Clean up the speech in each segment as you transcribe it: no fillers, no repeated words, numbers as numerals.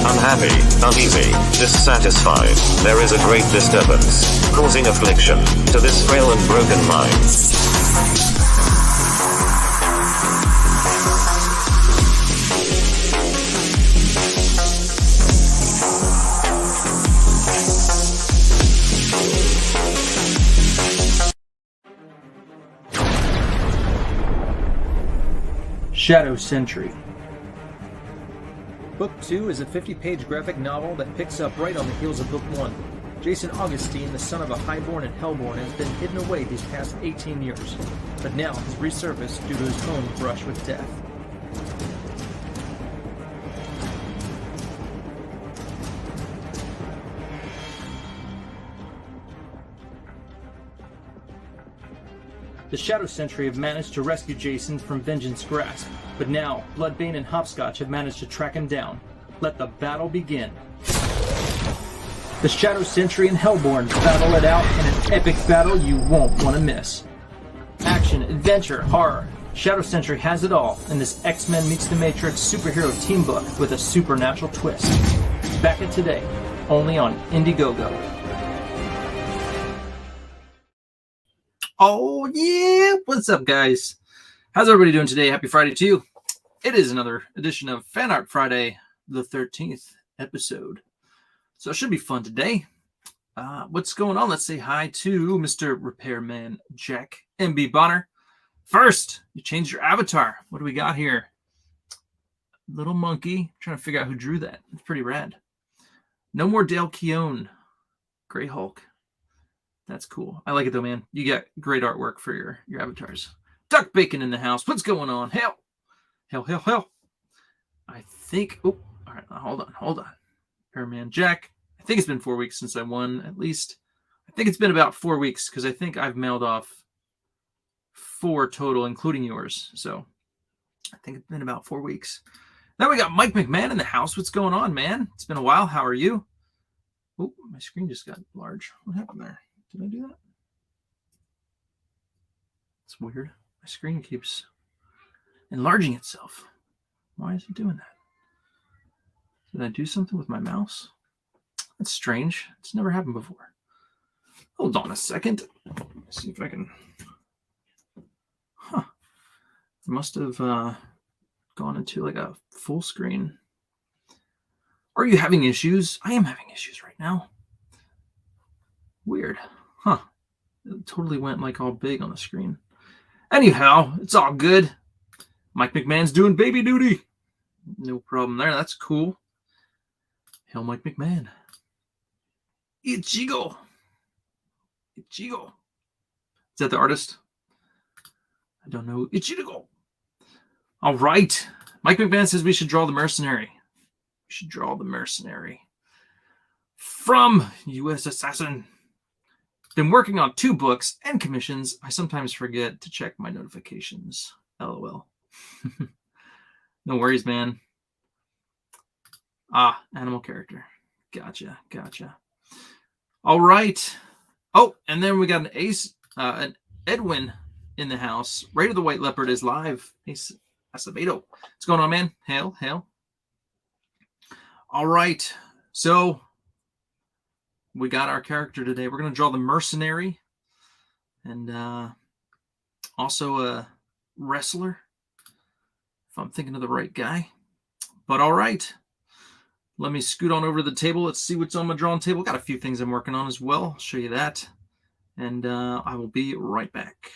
Unhappy, uneasy, dissatisfied, there is a great disturbance, causing affliction, to this frail and broken mind. Shadow Sentry. Book 2 is a 50-page graphic novel that picks up right on the heels of Book 1. Jason Augustine, the son of a highborn and hellborn, has been hidden away these past 18 years, but now has resurfaced due to his own brush with death. The Shadow Sentry have managed to rescue Jason from Vengeance's grasp, but now Bloodbane and Hopscotch have managed to track him down. Let the battle begin. The Shadow Sentry and Hellborn battle it out in an epic battle you won't want to miss. Action, adventure, horror. Shadow Sentry has it all in this X-Men meets the Matrix superhero team book with a supernatural twist. Back it today, only on Indiegogo. Oh yeah, what's up guys? How's everybody doing today? Happy Friday to you. It is another edition of Fan Art Friday, the 13th episode. So it should be fun today. What's going on? Let's say hi to Mr. Repairman Jack MB Bonner. First, you changed your avatar. What do we got here? Little monkey. I'm trying to figure out who drew that. It's pretty rad. No more Dale Keown. Grey Hulk. That's cool. I like it though, man. You got great artwork for your avatars. Duck Bacon in the house. What's going on? Hell. I think... Oh, all right. Hold on. Repairman Jack. I think it's been 4 weeks since I won, at least. I think it's been about 4 weeks because I think I've mailed off 4 total, including yours. So I think it's been about 4 weeks. Now we got Mike McMahon in the house. What's going on, man? It's been a while. How are you? Oh, my screen just got large. What happened there? Did I do that? It's weird. My screen keeps enlarging itself. Why is it doing that? Did I do something with my mouse? That's strange. It's never happened before. Hold on a second. Let's see if I can... Huh. I must have gone into like a full screen. Are you having issues? I am having issues right now. Weird. Huh. It totally went like all big on the screen. Anyhow, it's all good. Mike McMahon's doing baby duty. No problem there. That's cool. Hail Mike McMahon. Ichigo. Ichigo. Is that the artist? I don't know. Ichigo. All right. Mike McMahon says we should draw the Mercenary. We should draw the Mercenary. From USAssassin. Been working on 2 books and commissions. I sometimes forget to check my notifications. LOL. No worries, man. Animal character. Gotcha. All right. Oh, and then we got an Edwin in the house. Raider the White Leopard is live. Ace Acevedo. What's going on, man? Hail. All right. So we got our character today. We're going to draw the Mercenary and also a wrestler, if I'm thinking of the right guy. But all right. Let me scoot on over to the table. Let's see what's on my drawing table. Got a few things I'm working on as well. I'll show you that. And I will be right back.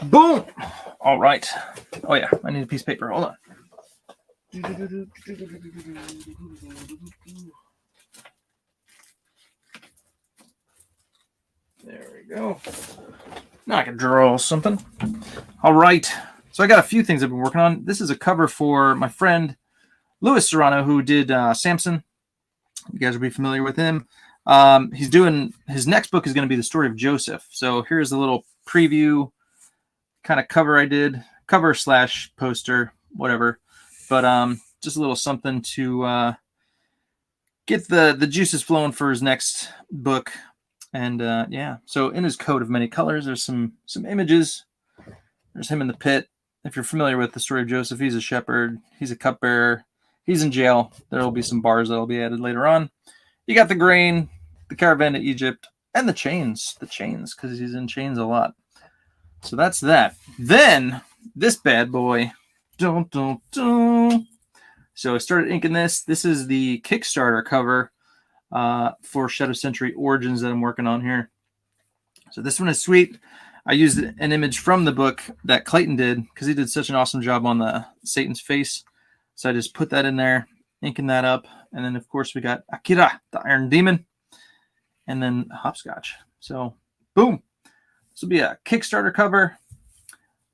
Boom! All right. Oh, yeah. I need a piece of paper. Hold on. There we go. Now I can draw something. All right. So I got a few things I've been working on. This is a cover for my friend Louis Serrano, who did Samson. You guys will be familiar with him. He's doing his next book is going to be the story of Joseph. So here's a little preview kind of cover I did, cover / poster, whatever. But just a little something to get the juices flowing for his next book. And yeah, so in his coat of many colors, there's some images. There's him in the pit. If you're familiar with the story of Joseph, he's a shepherd. He's a cupbearer. He's in jail. There will be some bars that will be added later on. You got the grain, the caravan to Egypt, and the chains. The chains, because he's in chains a lot. So that's that. Then, this bad boy. Dun, dun, dun. So I started inking this. This is the Kickstarter cover for Shadow Century Origins that I'm working on here. So this one is sweet. I used an image from the book that Clayton did because he did such an awesome job on the Satan's face. So I just put that in there, inking that up. And then, of course, we got Akira, the Iron Demon, and then Hopscotch. So, boom. This will be a Kickstarter cover.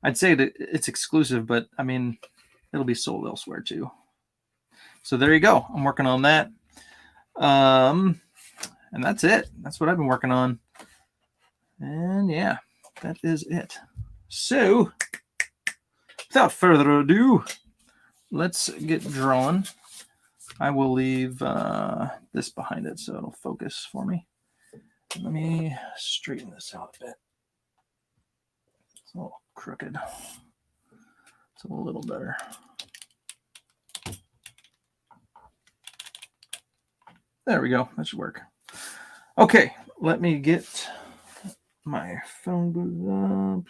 I'd say that it's exclusive, but, I mean, it'll be sold elsewhere, too. So there you go. I'm working on that. And that's it. That's what I've been working on. And, yeah, that is it. So, without further ado, let's get drawn. I will leave this behind it so it'll focus for me. Let me straighten this out a bit. It's a little crooked. It's a little better. There we go. That should work. Okay, let me get my phone booted up.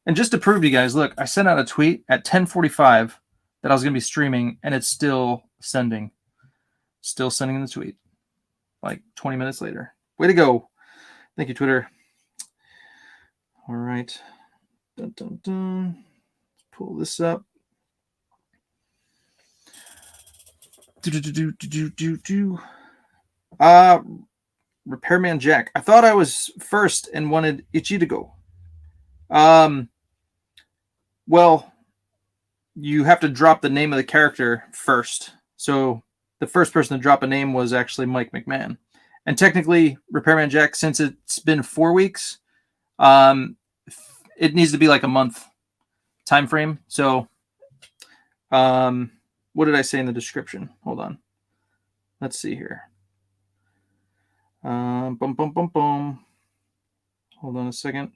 And just to prove to you guys, look, I sent out a tweet at 10:45 that I was going to be streaming, and it's still sending. Still sending the tweet. Like 20 minutes later. Way to go. Thank you, Twitter. All right. Dun, dun, dun. Let's pull this up. Repairman Jack. I thought I was first and wanted Ichigo. Well, you have to drop the name of the character first. So the first person to drop a name was actually Mike McMahon. And technically, Repairman Jack, since it's been 4 weeks, it needs to be like a month time frame. So what did I say in the description? Hold on. Let's see here. Hold on a second.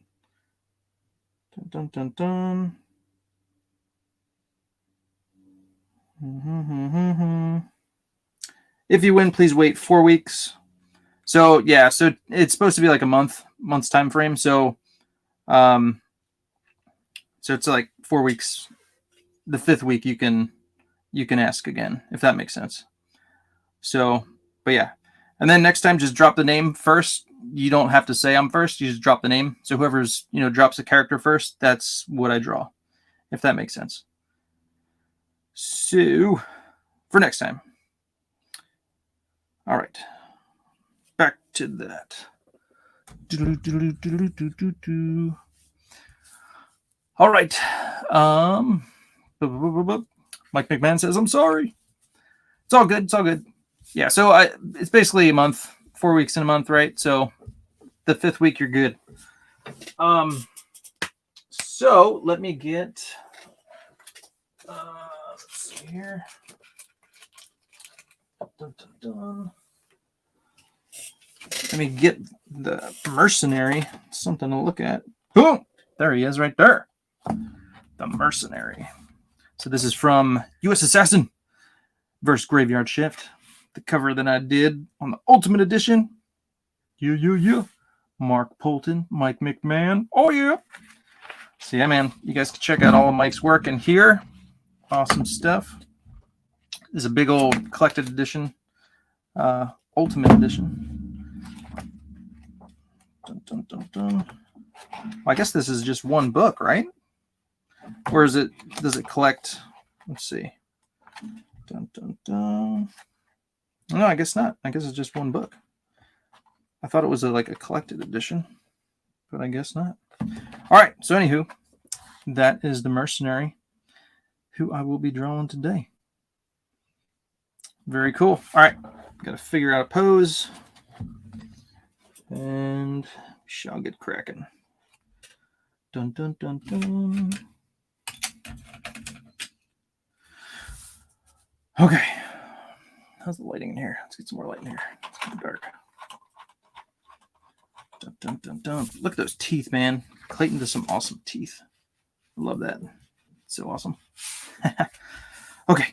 Dun, dun, dun, dun. If you win, please wait 4 weeks. So yeah, so it's supposed to be like a month's time frame. So so it's like 4 weeks. The 5th week you can you can ask again, if that makes sense. So, but yeah. And then next time, just drop the name first. You don't have to say I'm first. You just drop the name. So whoever's, drops a character first, that's what I draw, if that makes sense. So, for next time. All right. Back to that. All right. Mike McMahon says, I'm sorry. It's all good. It's all good. Yeah, so it's basically a month, 4 weeks in a month, right? So the 5th week, you're good. So let me get, let's see here. Let me get the Mercenary, something to look at. Boom! There he is right there. The Mercenary. So this is from USAssassin versus Graveyard Shift. The cover that I did on the Ultimate Edition. Yeah. Mark Polton, Mike McMahon. Oh, yeah. So, yeah, man. You guys can check out all of Mike's work in here. Awesome stuff. This is a big old collected edition. Ultimate Edition. Dun, dun, dun, dun. Well, I guess this is just one book, right? Or does it collect? Let's see. Dun, dun, dun. No, I guess not. I guess it's just one book. I thought it was like a collected edition, but I guess not. All right. So, anywho, that is the Mercenary, who I will be drawing today. Very cool. All right. Got to figure out a pose, and we shall get cracking. Dun, dun, dun, dun. Okay. How's the lighting in here? Let's get some more light in here. It's kind of dark. Dun, dun, dun, dun. Look at those teeth, man. Clayton does some awesome teeth. I love that. So awesome. Okay.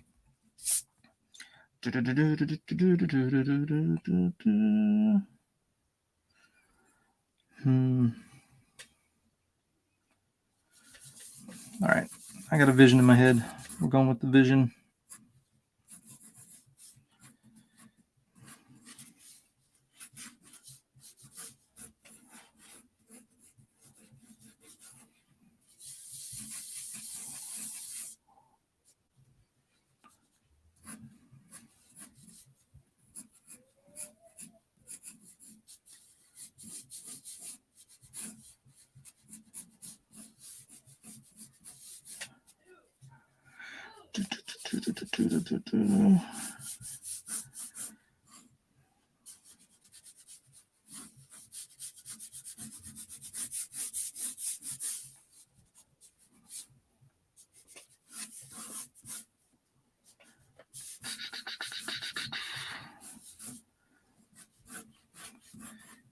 All right. I got a vision in my head. We're going with the vision.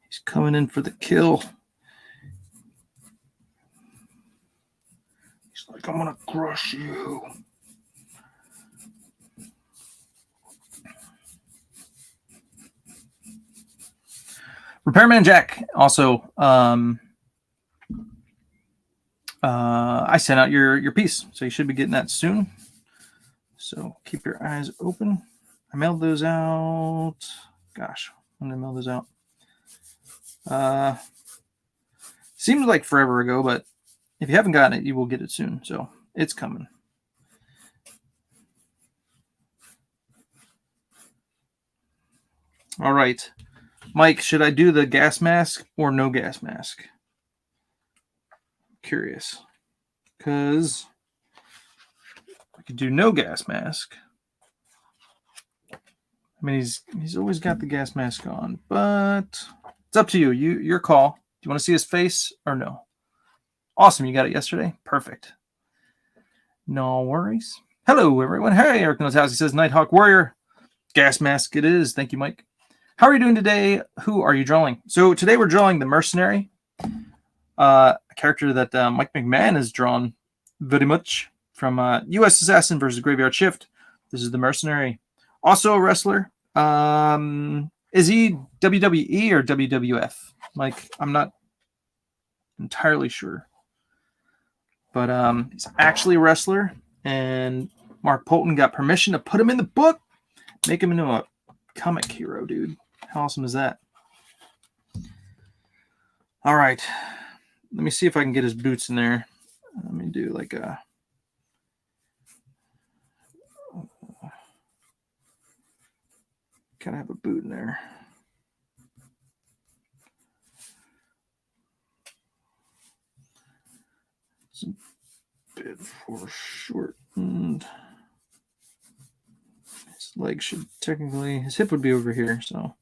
He's coming in for the kill. He's like, I'm gonna crush you. Repairman Jack also, I sent out your piece, so you should be getting that soon. So keep your eyes open. I mailed those out. Gosh, when did I mail those out? Seems like forever ago, but if you haven't gotten it, you will get it soon. So it's coming. All right. Mike, should I do the gas mask or no gas mask? Curious. Because I could do no gas mask. I mean, he's always got the gas mask on, but it's up to you. Your call. Do you want to see his face or no? Awesome. You got it yesterday? Perfect. No worries. Hello, everyone. Hey, Eric knows house. He says, Nighthawk Warrior. Gas mask it is. Thank you, Mike. How are you doing today? Who are you drawing? So today we're drawing the Mercenary, a character that Mike McMahon has drawn very much from USAssassin versus Graveyard Shift. This is the Mercenary. Also a wrestler. Is he WWE or WWF? Mike, I'm not entirely sure. But he's actually a wrestler. And Mark Polton got permission to put him in the book. Make him into a comic hero, dude. How awesome is that? All right. Let me see if I can get his boots in there. Let me do like a... Gotta have a boot in there. It's a bit foreshortened. His leg should technically... His hip would be over here, so...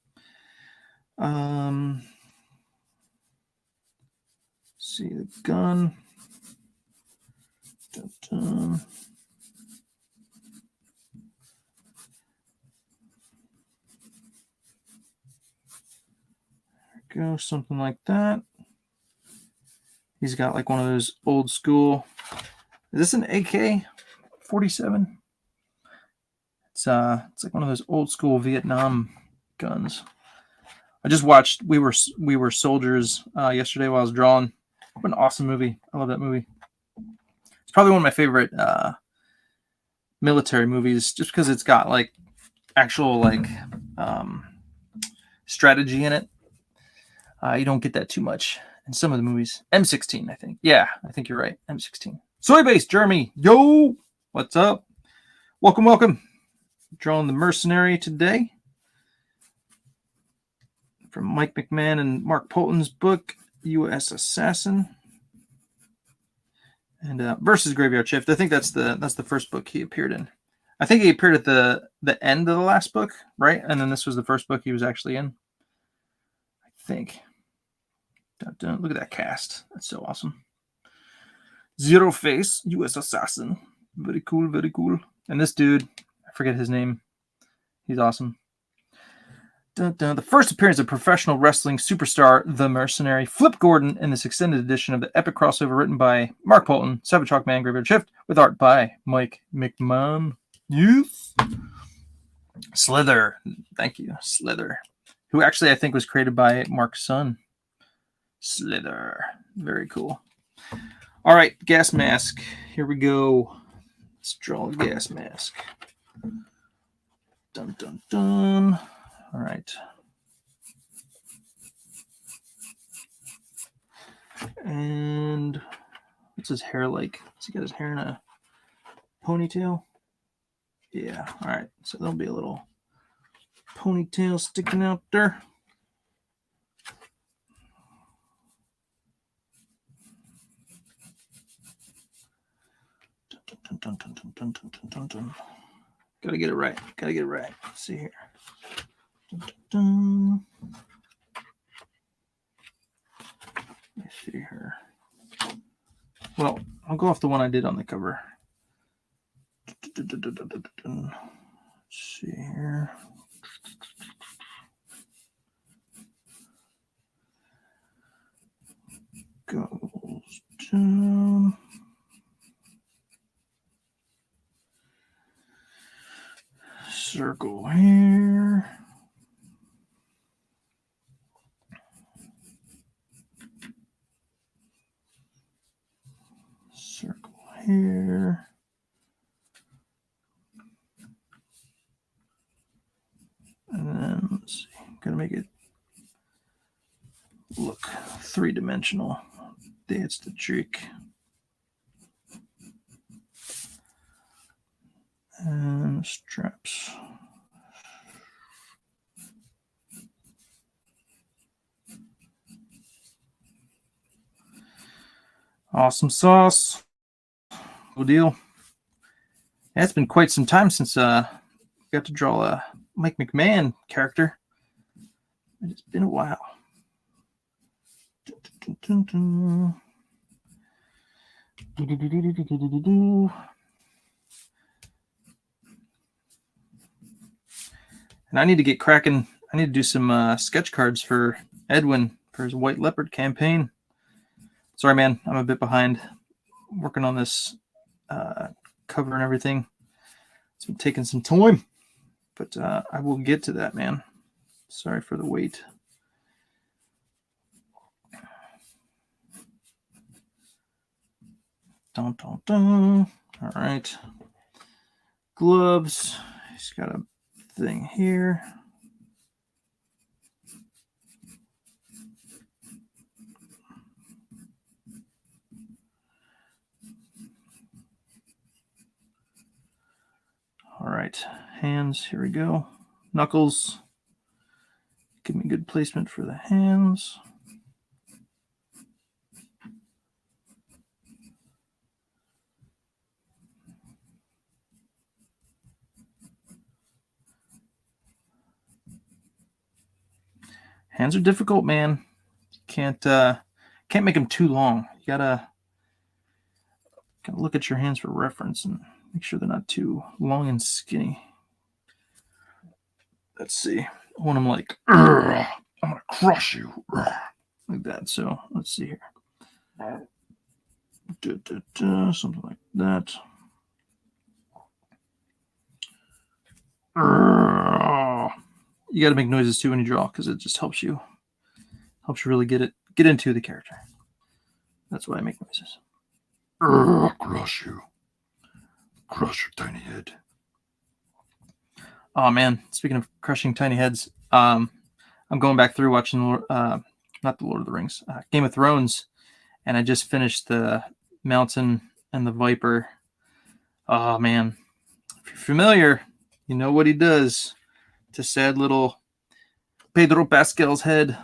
See the gun. Dun, dun. There we go, something like that. He's got like one of those old school. Is this an AK-47? It's like one of those old school Vietnam guns. I just watched We Were Soldiers yesterday while I was drawing. What an awesome movie. I love that movie. It's probably one of my favorite military movies just because it's got like actual like strategy in it. You don't get that too much in some of the movies. M16, I think. Yeah, I think you're right. M16. Soybase, Jeremy. Yo! What's up? Welcome. Drawing the Mercenary today. From Mike McMahon and Mark Polton's book, USAssassin. And versus Graveyard Shift. I think that's the first book he appeared in. I think he appeared at the end of the last book, right? And then this was the first book he was actually in. I think. Look at that cast. That's so awesome. Zero Face, USAssassin. Very cool, very cool. And this dude, I forget his name. He's awesome. The first appearance of professional wrestling superstar, the Mercenary, Flip Gordon, in this extended edition of the epic crossover written by Mark Polton, Savage Hawkman, Graveyard Shift, with art by Mike McMahon. Yes. Slither. Thank you, Slither. Who actually I think was created by Mark's son. Slither. Very cool. All right, gas mask. Here we go. Let's draw a gas mask. Dun, dun, dun. All right. And what's his hair like? Has he got his hair in a ponytail? Yeah. All right. So there'll be a little ponytail sticking out there. Dun, dun, dun, dun, dun, dun, dun, dun, dun. Gotta get it right. Let's see here. Dun, dun, dun. Let me see here. Well, I'll go off the one I did on the cover. Let's see here. Goes down. Circle here. Circle here. And then let's see. Gotta make it look three-dimensional. That's the trick. And straps. Awesome sauce. Good deal. Yeah, it's been quite some time since I got to draw a Mike McMahon character. It's been a while. Dun, dun, dun, dun. And I need to get cracking. I need to do some sketch cards for Edwin for his White Leopard campaign. Sorry, man. I'm a bit behind working on this cover and everything. It's been taking some time, but I will get to that, man. Sorry for the wait. Dun, dun, dun. All right. gloves. He's got a thing here. All right, hands, here we go. Knuckles. Give me good placement for the hands. Hands are difficult, man. Can't make them too long. You gotta look at your hands for reference and make sure they're not too long and skinny. Let's see. I want them like, I'm gonna crush you, like that. So let's see here. Something like that. You got to make noises too when you draw because it just helps you really get into the character. That's why I make noises. Crush you, crush your tiny head. Oh man, speaking of crushing tiny heads, I'm going back through watching not the Lord of the Rings, Game of Thrones, and I just finished the Mountain and the Viper. Oh man, if you're familiar, you know what he does to sad little Pedro Pascal's head.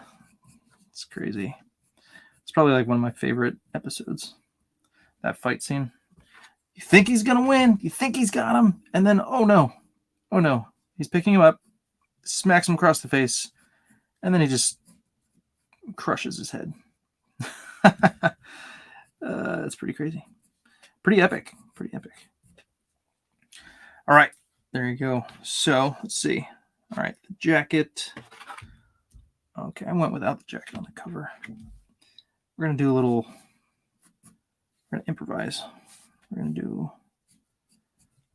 It's crazy. It's probably like one of my favorite episodes. That fight scene. You think he's gonna win, you think he's got him, and then oh no, he's picking him up, smacks him across the face, and then he just crushes his head. It's pretty crazy. Pretty epic. All right, there you go. So let's see. All right, the jacket. Okay, I went without the jacket on the cover. We're gonna do we're gonna improvise. We're gonna do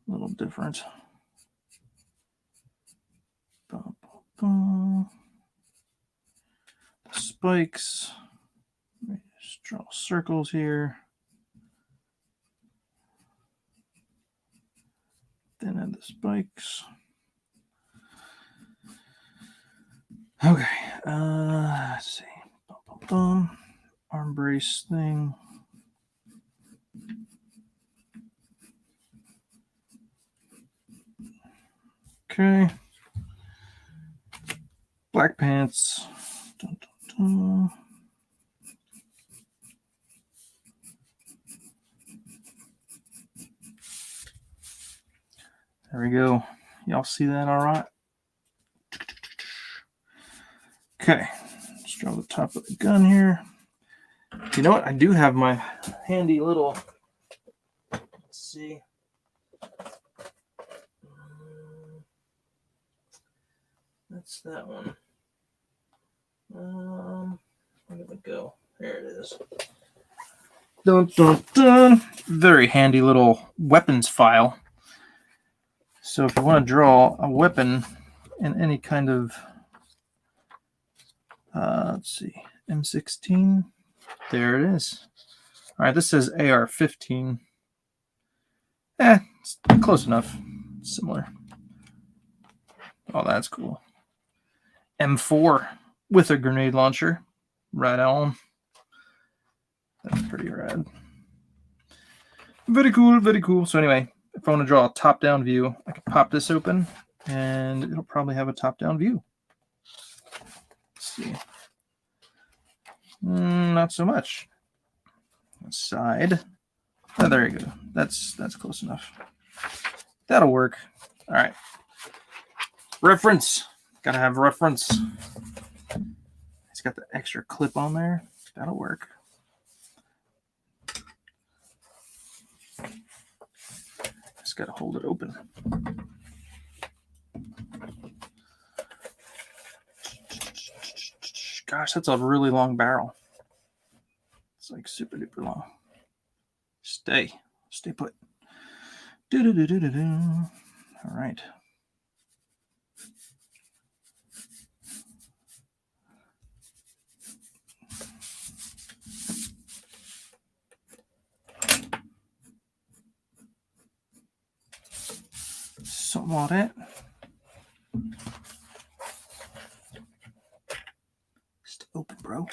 a little different. The spikes. Just draw circles here. Then add the spikes. Okay. Let's see. Arm brace thing. Okay. Black pants. Dun, dun, dun. There we go. Y'all see that all right? Okay. Let's draw the top of the gun here. You know what? I do have my handy little, let's see. That's that one. Where did it go? There it is. Dun, dun, dun. Very handy little weapons file. So if you want to draw a weapon in any kind of, let's see, M16. There it is. All right, this says AR-15. It's close enough. Similar. Oh, that's cool. M4 with a grenade launcher. Right on. That's pretty rad. Very cool. So anyway, if I want to draw a top-down view, I can pop this open, and it'll probably have a top-down view. Let's see. Not so much. Side. Oh, there you go. That's close enough. That'll work. All right. Reference. Gotta have reference. It's got the extra clip on there. That'll work. Just gotta hold it open. Gosh, that's a really long barrel. It's like super duper long. Stay put. All right. Don't want it. Stay open, bro. All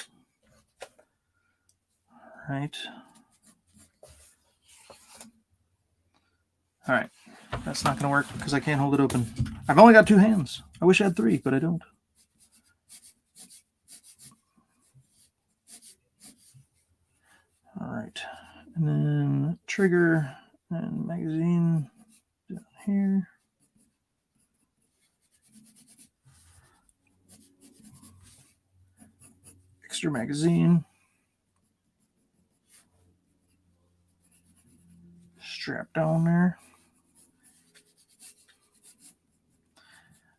right. All right. That's not going to work because I can't hold it open. I've only got 2 hands. I wish I had 3, but I don't. All right. And then trigger and magazine down here. Extra magazine. Strapped on there.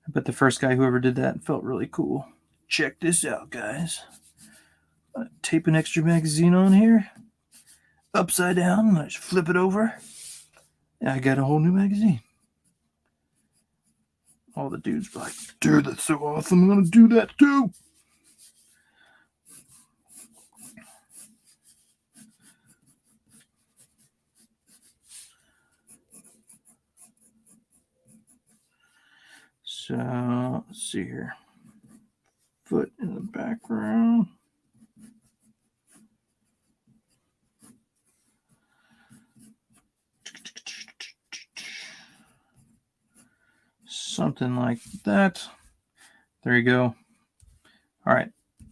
I bet the first guy who ever did that felt really cool. Check this out, guys. Tape an extra magazine on here. Upside down. And I just flip it over. And I got a whole new magazine. All the dudes were like, dude, that's so awesome. I'm going to do that too. So, let's see here. Foot in the background. Something like that. There you go. All right.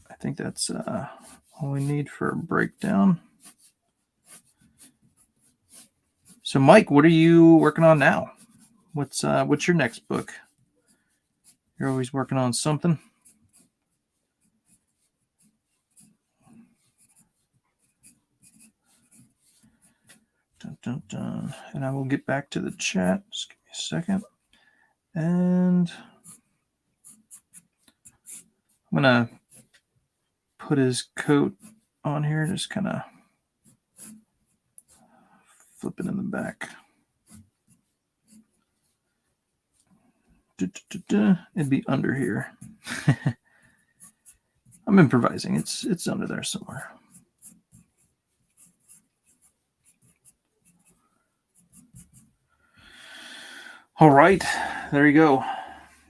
I think that's all we need for a breakdown. So, Mike, what are you working on now? What's your next book? You're always working on something. Dun, dun, dun. And I will get back to the chat. Just give me a second. And I'm going to put his coat on here. Just kind of flip it in the back. It'd be under here. I'm improvising. It's under there somewhere. All right, there you go.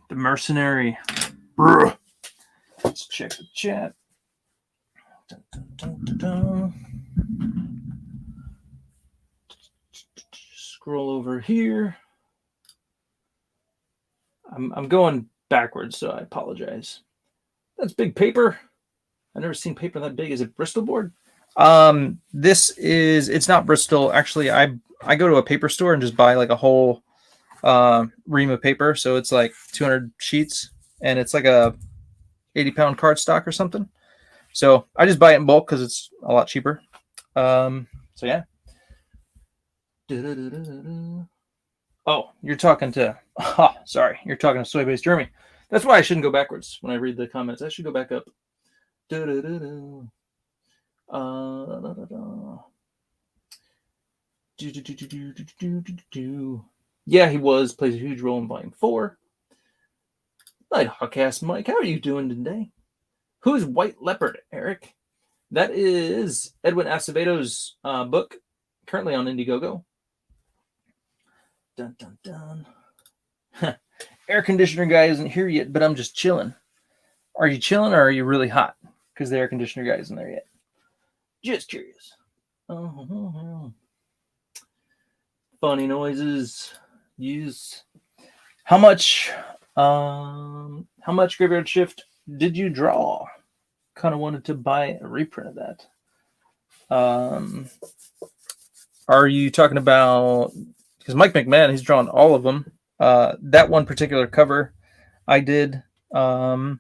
The Mercenary. Brr. Let's check the chat. Dun, dun, dun, dun, dun. Scroll over here. I'm going backwards, so I apologize. That's big paper. I've never seen paper that big. Is it Bristol board? It's not Bristol. Actually, I go to a paper store and just buy like a whole ream of paper. So it's like 200 sheets, and it's like a 80-pound cardstock or something. So I just buy it in bulk because it's a lot cheaper. So yeah. Oh, you're talking to... sorry. You're talking to Soy-Based Jeremy. That's why I shouldn't go backwards when I read the comments. I should go back up. Yeah, he was. Plays a huge role in Volume 4. Nighthawk Mike, how are you doing today? Who's White Leopard, Eric? That is Edwin Acevedo's book, currently on Indiegogo. Dun, dun, dun. Air conditioner guy isn't here yet, but I'm just chilling. Are you chilling or are you really hot? Because the air conditioner guy isn't there yet. Just curious. Funny noises. Use. How much Graveyard Shift did you draw? Kind of wanted to buy a reprint of that. Are you talking about... Because Mike McMahon, he's drawn all of them. That one particular cover I did. You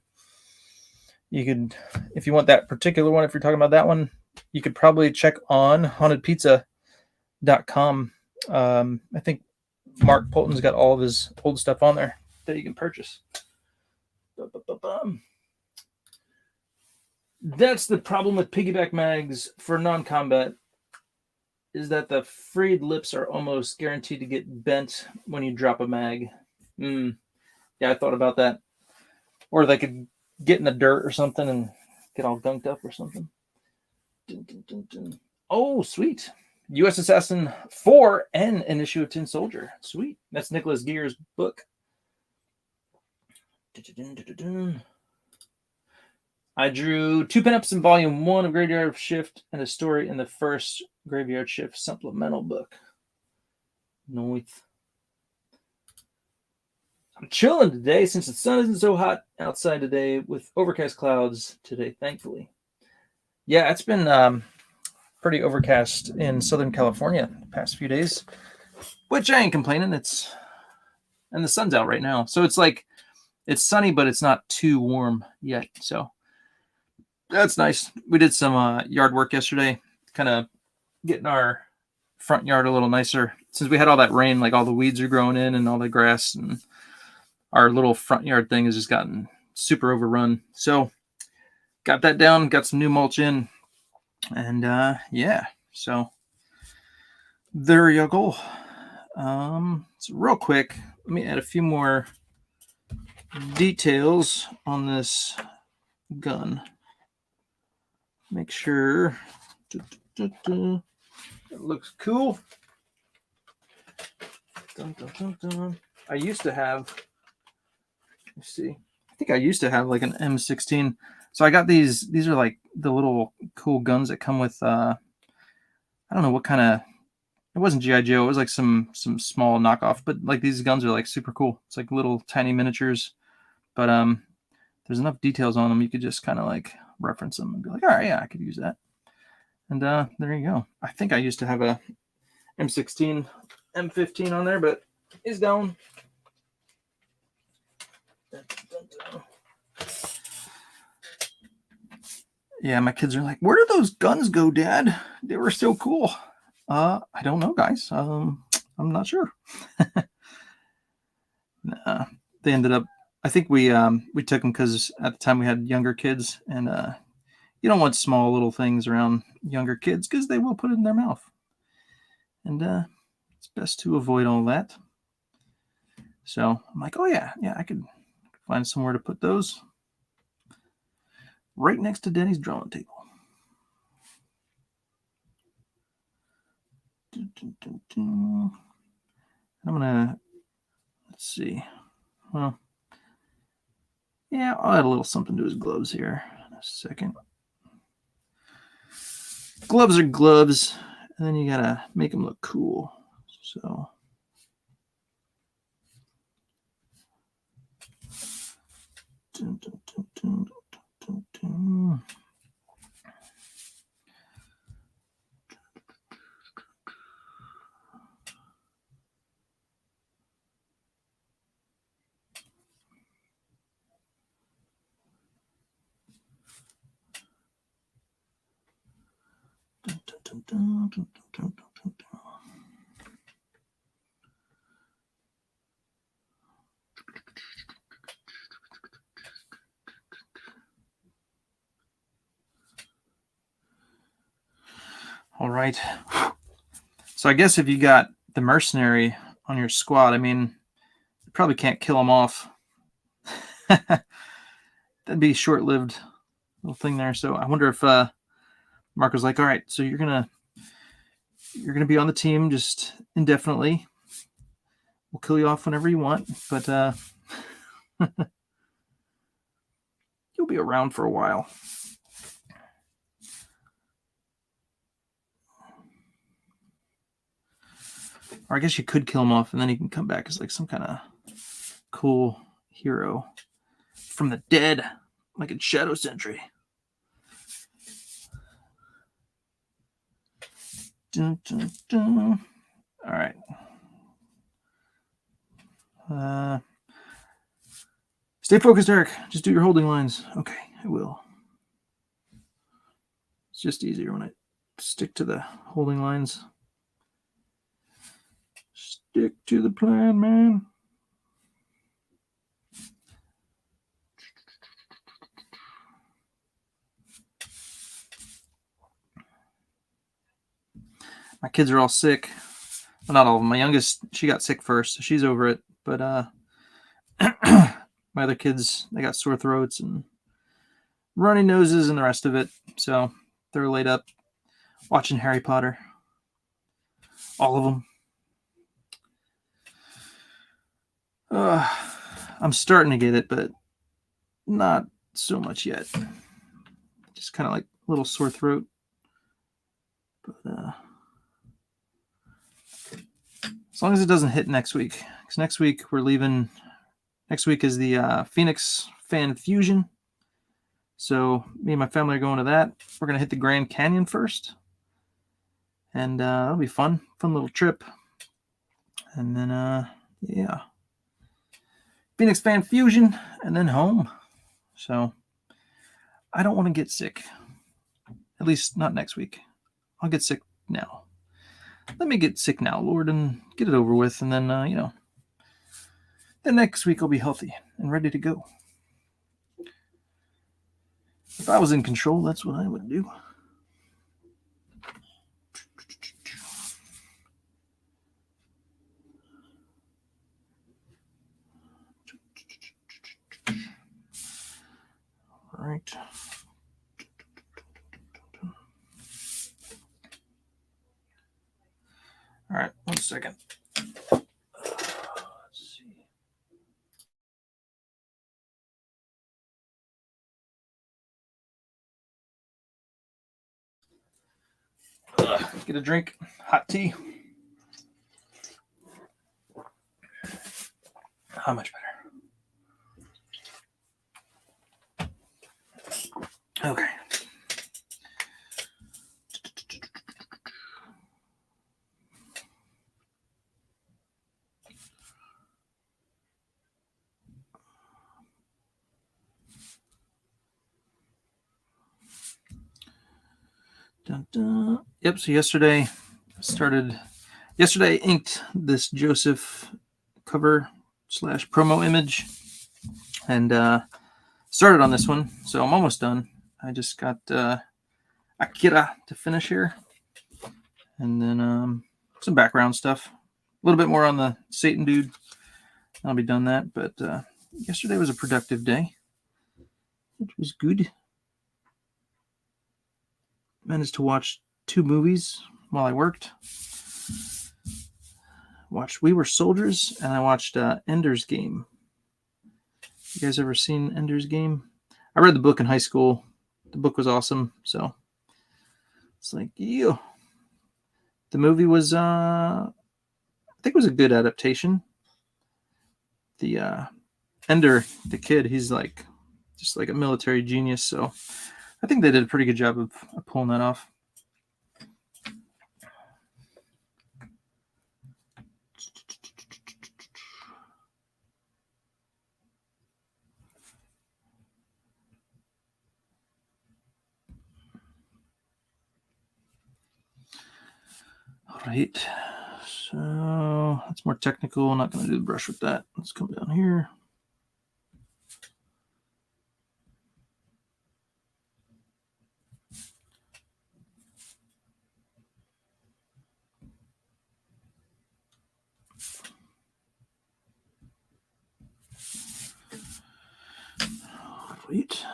could, if you want that particular one, if you're talking about that one, you could probably check on hauntedpizza.com. I think Mark Polton's got all of his old stuff on there that you can purchase. That's the problem with piggyback mags for non-combat, is that the freed lips are almost guaranteed to get bent when you drop a mag. Yeah, I thought about that. Or they could get in the dirt or something and get all gunked up or something. Dun, dun, dun, dun. Oh, sweet. USAssassin 4 and an issue of Tin Soldier. Sweet. That's Nicholas Gear's book. I drew 2 pinups in volume 1 of Graveyard Shift and a story in the first Graveyard Shift supplemental book. Noith. I'm chilling today since the sun isn't so hot outside today with overcast clouds today, thankfully. Yeah, it's been pretty overcast in Southern California the past few days, which I ain't complaining. And the sun's out right now. So it's like, it's sunny, but it's not too warm yet. So that's nice. We did some yard work yesterday, kind of getting our front yard a little nicer. Since we had all that rain, like all the weeds are growing in and all the grass, and our little front yard thing has just gotten super overrun. So got that down, got some new mulch in, and yeah, so there you go. So real quick, let me add a few more details on this gun. Make sure it looks cool. Dun, dun, dun, dun. I used to have, let's see, I think I used to have like an M16. So I got these are like the little cool guns that come with, I don't know what kind of, it wasn't G.I. Joe, it was like some small knockoff, but like these guns are like super cool. It's like little tiny miniatures, but there's enough details on them you could just kind of like reference them and be like, all right, yeah, I could use that. And there you go. I think I used to have a M16, M15 on there, but it's down. Yeah, my kids are like, where did those guns go, Dad? They were so cool. I don't know, guys. I'm not sure. Nah, they ended up, I think we took them because at the time we had younger kids, and you don't want small little things around younger kids because they will put it in their mouth. And it's best to avoid all that. So I'm like, oh yeah, I could find somewhere to put those. Right next to Denny's drawing table. I'm gonna, let's see. Well, yeah, I'll add a little something to his gloves here in a second. Gloves are gloves, and then you gotta make them look cool. So dun, dun, dun, dun, dun, dun. All right. So I guess if you got the Mercenary on your squad, I mean, you probably can't kill him off. That'd be a short-lived little thing there. So I wonder if Mark was like, all right, so you're gonna be on the team just indefinitely. We'll kill you off whenever you want, but you'll be around for a while. Or I guess you could kill him off, and then he can come back as like some kind of cool hero from the dead, like in Shadow Sentry. Dun, dun, dun. All right. Stay focused, Eric. Just do your holding lines. Okay, I will. It's just easier when I stick to the holding lines. Stick to the plan, man. My kids are all sick. Well, not all of them. My youngest, she got sick first, so she's over it. But my other kids, they got sore throats and runny noses and the rest of it. So they're laid up watching Harry Potter. all of them. I'm starting to get it, but not so much yet. Just kind of like a little sore throat. But as long as it doesn't hit next week, because next week we're leaving. Next week is the Phoenix Fan Fusion. So me and my family are going to that. We're going to hit the Grand Canyon first. And that'll be fun. Fun little trip. And then, yeah. Phoenix Fan Fusion and then home. So I don't want to get sick. At least not next week. I'll get sick now. Let me get sick now, Lord, and get it over with. And then, then next week I'll be healthy and ready to go. If I was in control, that's what I would do. All right. All right, 1 second. Let's see. Get a drink, hot tea. How much better? Okay. Dun, dun. Yep, so yesterday I inked this Joseph cover / promo image and started on this one, so I'm almost done. I just got Akira to finish here, and then some background stuff, a little bit more on the Satan dude. I'll be done that, but yesterday was a productive day. It was good. Managed to watch 2 movies while I worked. Watched We Were Soldiers, and I watched Ender's Game. You guys ever seen Ender's Game? I read the book in high school. The book was awesome, so it's like, yeah. The movie was, I think it was a good adaptation. The Ender, the kid, he's like just like a military genius, so I think they did a pretty good job of pulling that off. All right, so that's more technical. I'm not going to do the brush with that. Let's come down here. Wait.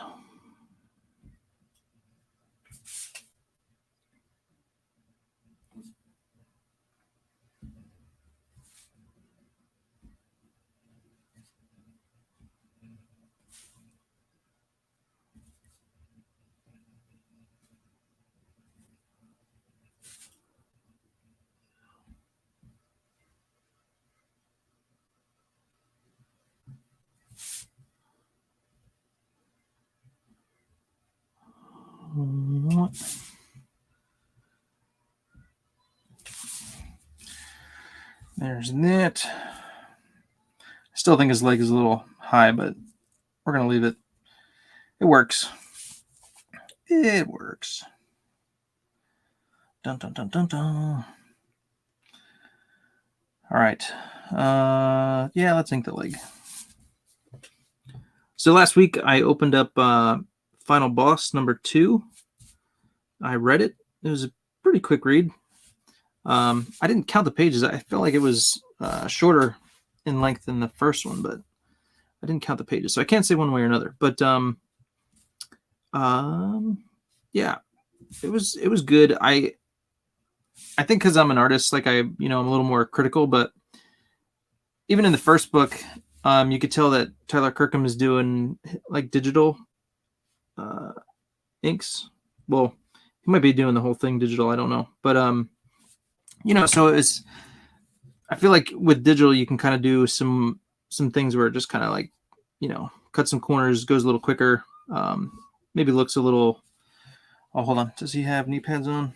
There's that. I still think his leg is a little high, but we're going to leave it. It works. It works. Dun, dun, dun, dun, dun. All right. Yeah, let's ink the leg. So last week I opened up Final Boss number 2. I read it. It was a pretty quick read. I didn't count the pages. I felt like it was shorter in length than the first one, but I didn't count the pages, so I can't say one way or another. But yeah, it was good. I I think because I'm an artist, like I'm a little more critical, but even in the first book, you could tell that Tyler Kirkham is doing like digital inks. Well, he might be doing the whole thing digital. I don't know, but so it's. I feel like with digital, you can kind of do some things where it just kind of like, cut some corners, goes a little quicker. Maybe looks a little. Oh, hold on. Does he have knee pads on?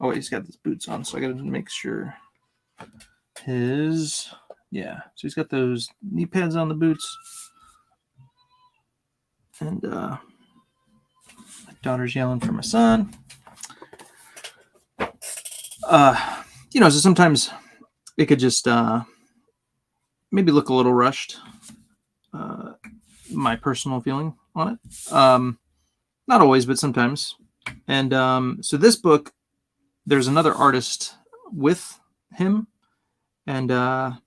Oh, wait, he's got his boots on, so I got to make sure. Yeah. So he's got those knee pads on the boots, and my daughter's yelling for my son. So sometimes it could just maybe look a little rushed. My personal feeling on it. Not always, but sometimes. And so this book, there's another artist with him, and I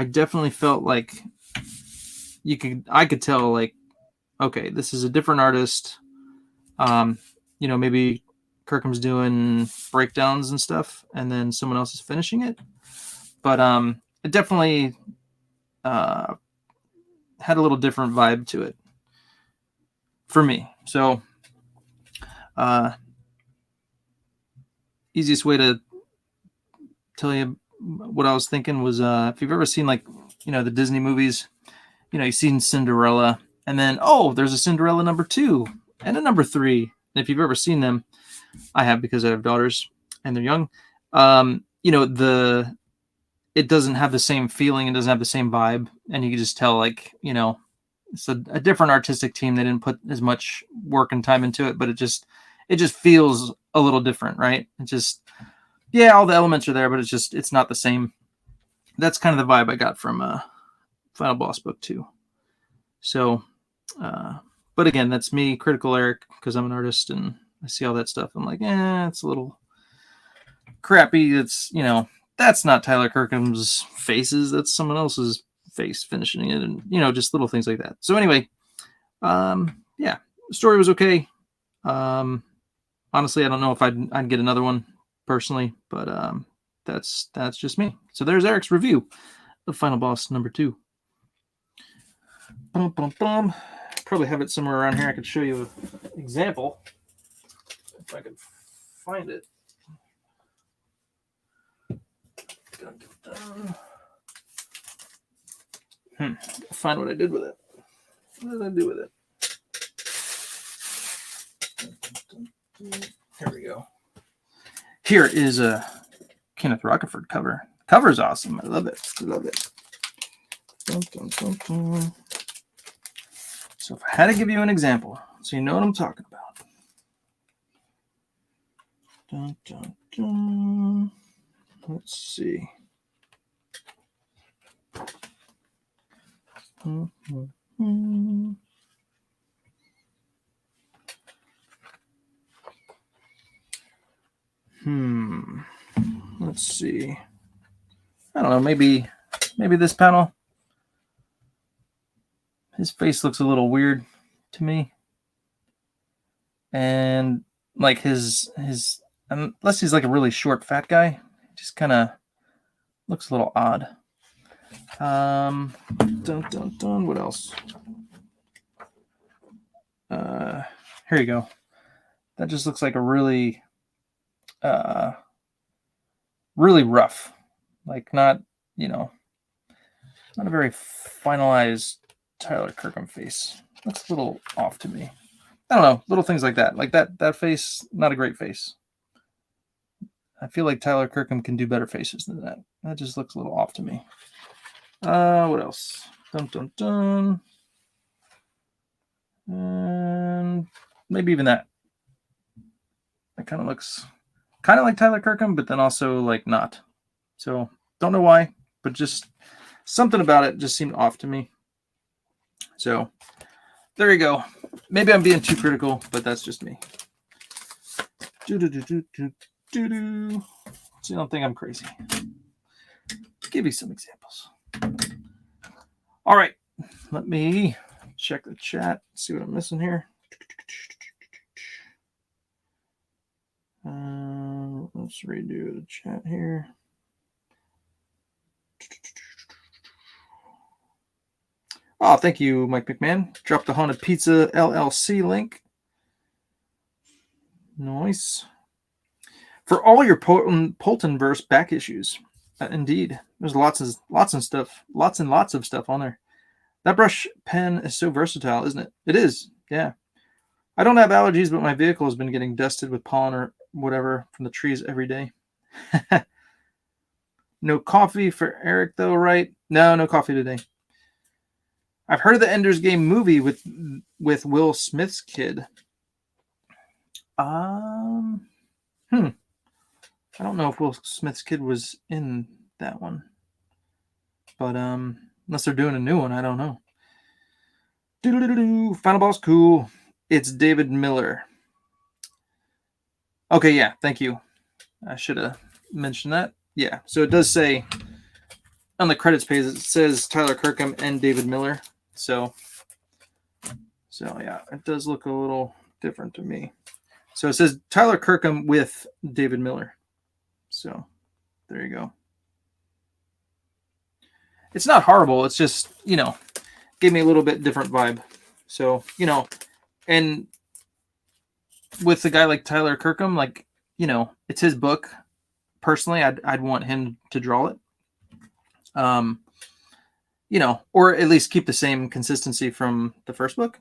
definitely felt like I could tell, like, okay, this is a different artist. Maybe Kirkham's doing breakdowns and stuff, and then someone else is finishing it. But it definitely had a little different vibe to it for me. So easiest way to tell you what I was thinking was if you've ever seen, like, the Disney movies, you've seen Cinderella, and then, oh, there's a Cinderella number 2 and a number 3. And if you've ever seen them, I have, because I have daughters and they're young. It doesn't have the same feeling. It doesn't have the same vibe. And you can just tell, like, it's a different artistic team. They didn't put as much work and time into it, but it just feels a little different, right? It just, yeah, all the elements are there, but it's not the same. That's kind of the vibe I got from Final Boss Book 2. So, but again, that's me, critical Eric, because I'm an artist and I see all that stuff. I'm like, it's a little crappy. It's, that's not Tyler Kirkham's faces. That's someone else's face finishing it, and just little things like that. So anyway, the story was okay. Honestly, I don't know if I'd get another one personally, but that's just me. So there's Eric's review of Final Boss number 2. Probably have it somewhere around here. I could show you an example if I could find it. Find what I did with it. What did I do with it? Here we go. Here is a Kenneth Rocaford cover. Cover's awesome. I love it. So if I had to give you an example, so you know what I'm talking about. Let's see. Let's see. I don't know, maybe this panel. His face looks a little weird to me. And like his unless he's like a really short fat guy, just kind of looks a little odd. What else? Here you go. That just looks like a really really rough, like not a very finalized Tyler Kirkham face. Looks a little off to me. I don't know, little things like that. Like that face, not a great face. I feel like Tyler Kirkham can do better faces than that. That just looks a little off to me. What else? And maybe even that. It kind of looks kind of like Tyler Kirkham, but then also like not. So don't know why, but just something about it just seemed off to me. So there you go. Maybe I'm being too critical, but that's just me. So you don't think I'm crazy. Give you some examples. All right, let me check the chat, see what I'm missing here. Let's redo the chat here. Oh, thank you, Mike McMahon. Drop the Haunted Pizza LLC link. Nice. For all your Poltonverse back issues. Indeed. There's lots and lots of stuff on there. That brush pen is so versatile, isn't it? It is, yeah. I don't have allergies, but my vehicle has been getting dusted with pollen or whatever from the trees every day. No coffee for Eric, though, right? No coffee today. I've heard of the Ender's Game movie with Will Smith's kid. I don't know if Will Smith's kid was in that one. But unless they're doing a new one, I don't know. Final boss, cool. It's David Miller. Okay, yeah, thank you. I should have mentioned that. Yeah, so it does say on the credits page, it says Tyler Kirkham and David Miller. So yeah, it does look a little different to me. So it says Tyler Kirkham with David Miller. So there you go. It's not horrible. It's just, gave me a little bit different vibe. So, and with a guy like Tyler Kirkham, it's his book. Personally, I'd want him to draw it. Or at least keep the same consistency from the first book.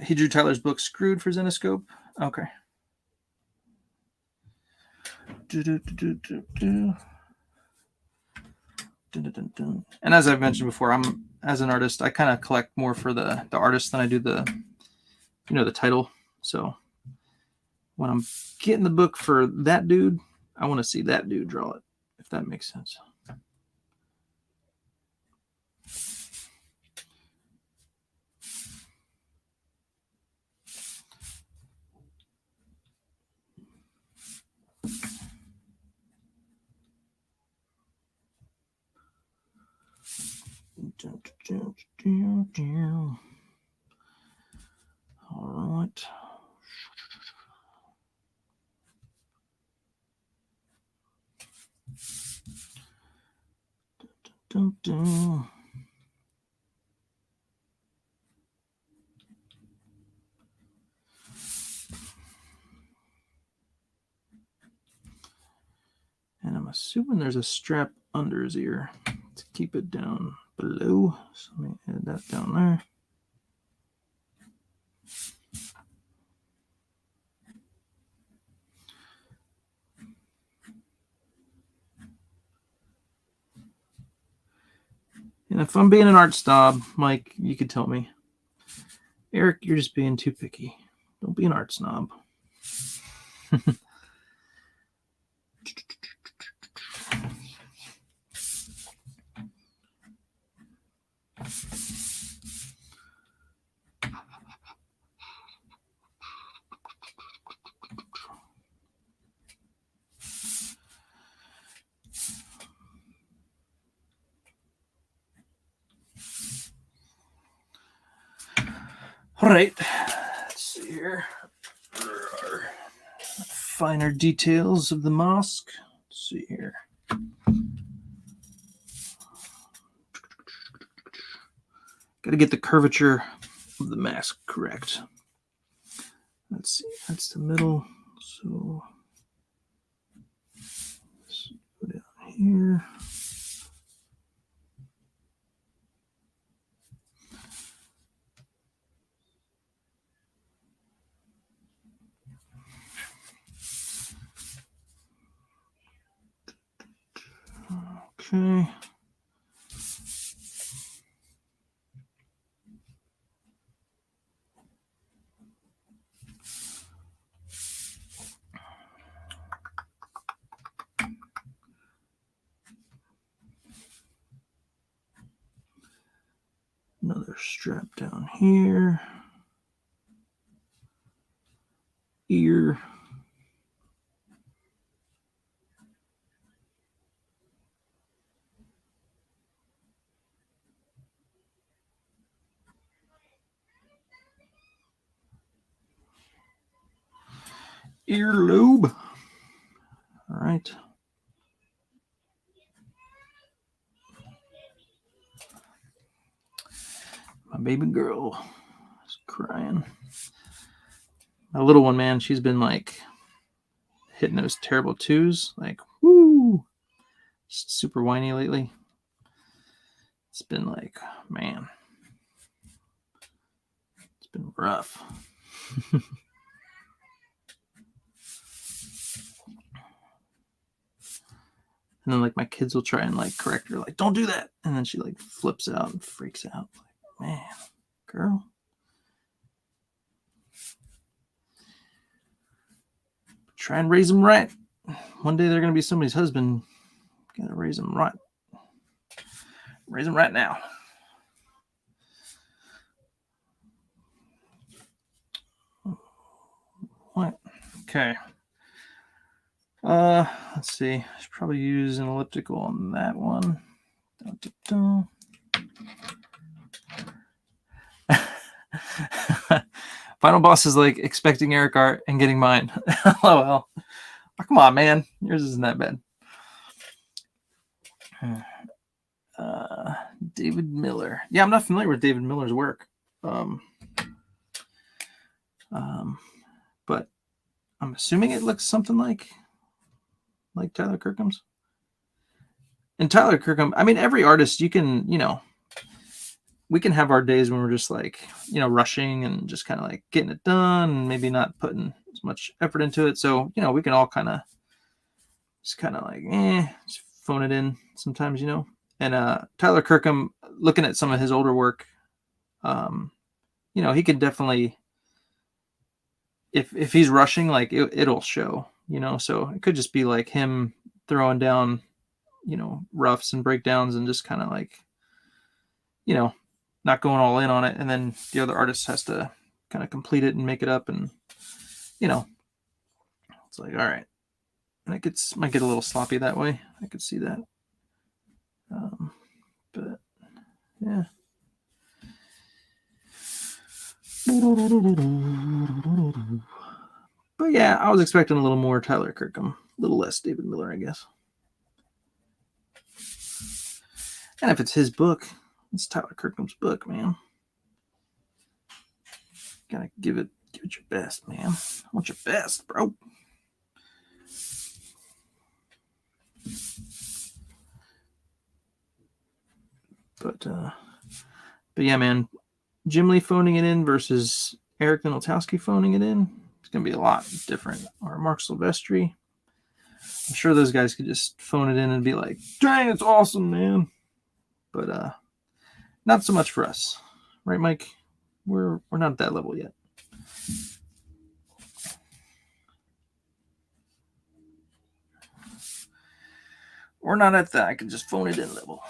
He drew Tyler's book Screwed for Zenoscope. Okay. And as I've mentioned before, as an artist, I kind of collect more for the artist than I do the title. So when I'm getting the book for that dude, I want to see that dude draw it, if that makes sense. All right. And I'm assuming there's a strap under his ear to keep it down below. So let me add that down there. And if I'm being an art snob, Mike, you could tell me. Eric, you're just being too picky. Don't be an art snob. All right, let's see here. There are finer details of the mask. Let's see here. Got to get the curvature of the mask correct. Let's see, that's the middle. So let's go down here. Okay. Another strap down here. Ear. earlobe. All right. My baby girl is crying. My little one, man, she's been like hitting those terrible twos. Like, woo. Super whiny lately. It's been like, man. It's been rough. And then like my kids will try and like correct her, like, don't do that. And then she like flips out and freaks out. Like, man, girl. Try and raise them right. One day they're going to be somebody's husband. Got to raise them right. Raise them right now. What? Okay. Let's see. I should probably use an elliptical on that one. Dun, dun, dun. Final boss is like expecting Eric art and getting mine. LOL. Oh, come on, man. Yours isn't that bad. David Miller. Yeah, I'm not familiar with David Miller's work. But I'm assuming it looks something like Tyler Kirkham's. And Tyler Kirkham, I mean, every artist, you can, we can have our days when we're just like, rushing and just kind of like getting it done and maybe not putting as much effort into it. So, we can all kind of just like, just phone it in sometimes, And Tyler Kirkham, looking at some of his older work, he could definitely, if he's rushing, like it'll show, so it could just be like him throwing down, roughs and breakdowns and just kind of like, not going all in on it. And then the other artist has to kind of complete it and make it up. And, it's like, all right. And it might get a little sloppy that way. I could see that. But yeah. But yeah, I was expecting a little more Tyler Kirkham, a little less David Miller, I guess. And if it's his book, it's Tyler Kirkham's book, man. Gotta give it your best, man. I want your best, bro. But yeah, man. Jim Lee phoning it in versus Eric Donatowski phoning it in. It's gonna be a lot different. Or Mark Silvestri. I'm sure those guys could just phone it in and be like, dang, it's awesome, man. But not so much for us. Right, Mike? We're not at that level yet. We're not at that I can just phone it in level.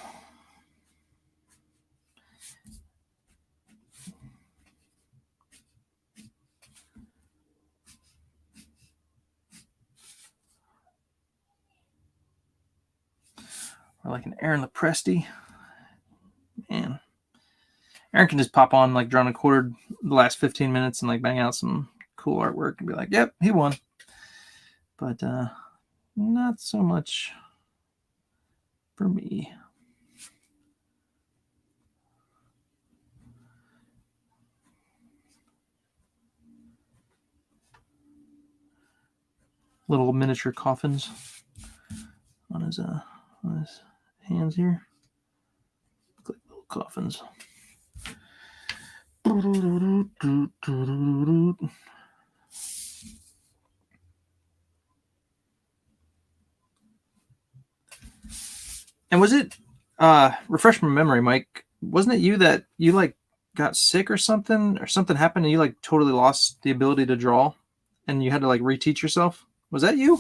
Or like an Aaron Lepresti. Man. Aaron can just pop on like Drawn and Quartered the last 15 minutes and like bang out some cool artwork and be like, yep, he won. But not so much for me. Little miniature coffins on his hands here. Look like little coffins. And was it refresh my memory, Mike? Wasn't it you that you like got sick or something happened and you like totally lost the ability to draw and you had to like reteach yourself? Was that you?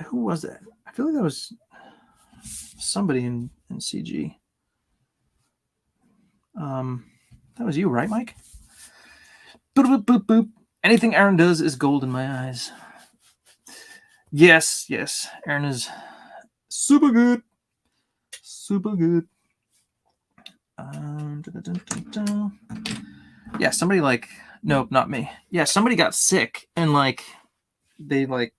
Who was that? I feel like that was somebody in CG. That was you, right, Mike? Boop, boop, boop, boop. Anything Aaron does is gold in my eyes. Yes. Aaron is super good. Super good. Yeah, somebody like, nope, not me. Yeah, somebody got sick and like they like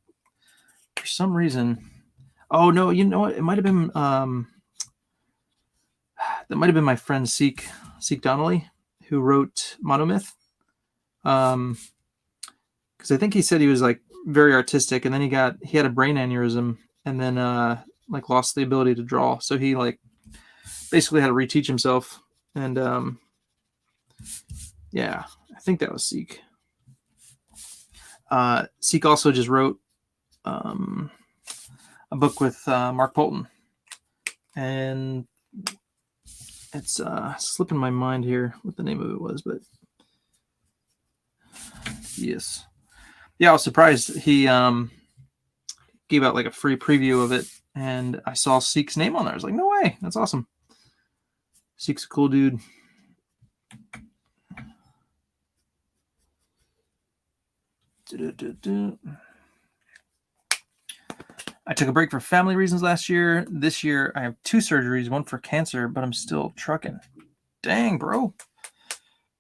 for some reason. Oh no, you know what? It might have been that might have been my friend Seek Donnelly who wrote Monomyth. Because I think he said he was like very artistic, and then he had a brain aneurysm, and then like lost the ability to draw. So he like basically had to reteach himself, and yeah, I think that was Seek. Seek also just wrote a book with Mark Polton, and it's slipping my mind here what the name of it was, but yes, yeah, I was surprised he gave out like a free preview of it, and I saw Seek's name on there. I was like, no way, that's awesome. Seek's a cool dude. I took a break for family reasons last year. This year, I have 2 surgeries, one for cancer, but I'm still trucking. Dang, bro.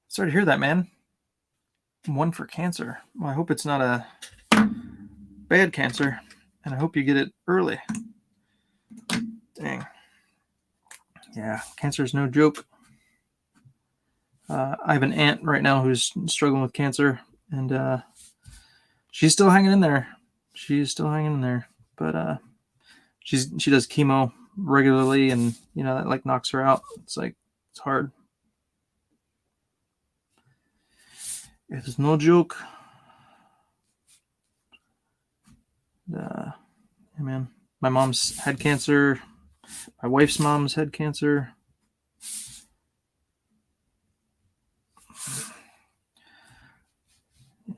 Sorry to hear that, man. 1 for cancer. Well, I hope it's not a bad cancer, and I hope you get it early. Dang. Yeah, cancer is no joke. I have an aunt right now who's struggling with cancer, and she's still hanging in there. But she does chemo regularly, and that like knocks her out. It's hard. It is no joke. Yeah, man. My mom's had cancer. My wife's mom's had cancer.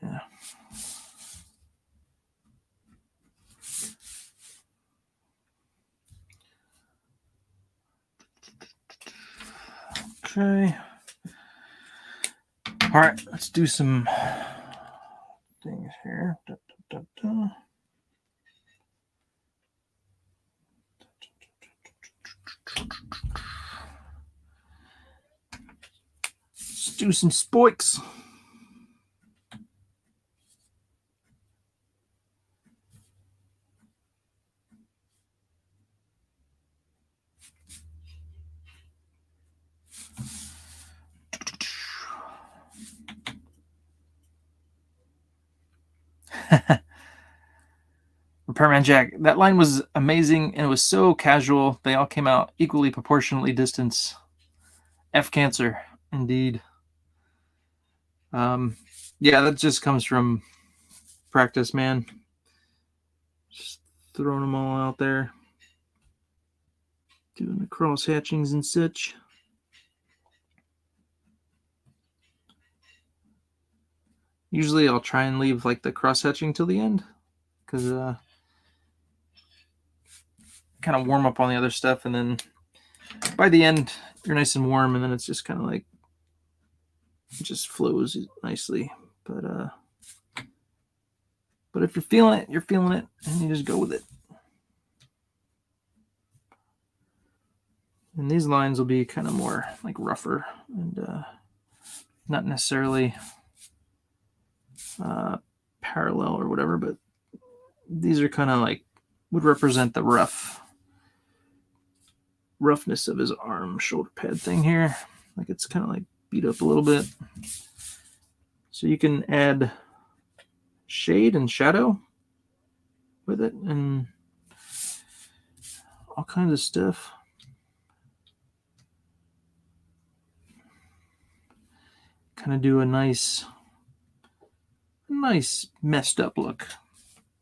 Yeah. Okay. All right, let's do some things here. Let's do some spoiks. Repairman Jack, that line was amazing and it was so casual. They all came out equally proportionately distance. F cancer, indeed. Yeah, that just comes from practice, man. Just throwing them all out there. Doing the cross hatchings and such. Usually I'll try and leave like the cross hatching till the end because kind of warm up on the other stuff, and then by the end you're nice and warm, and then it's just kind of like it just flows nicely. But if you're feeling it, and you just go with it. And these lines will be kind of more like rougher and not necessarily parallel or whatever, but these are kind of like would represent the roughness of his arm shoulder pad thing here. Like it's kind of like beat up a little bit. So you can add shade and shadow with it and all kinds of stuff. Kind of do a nice messed up look,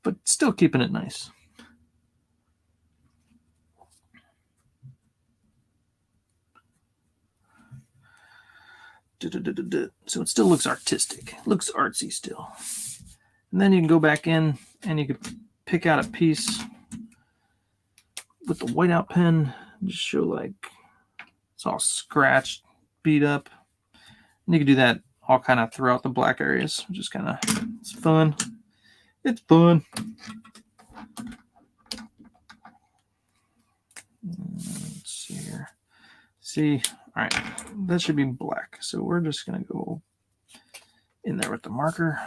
but still keeping it nice. So it still looks artistic, looks artsy still. And then you can go back in and you can pick out a piece with the whiteout pen, just show like it's all scratched, beat up. And you can do that all kind of throughout the black areas, which is kind of, it's fun. It's fun. Let's see here. See, all right, that should be black. So we're just going to go in there with the marker.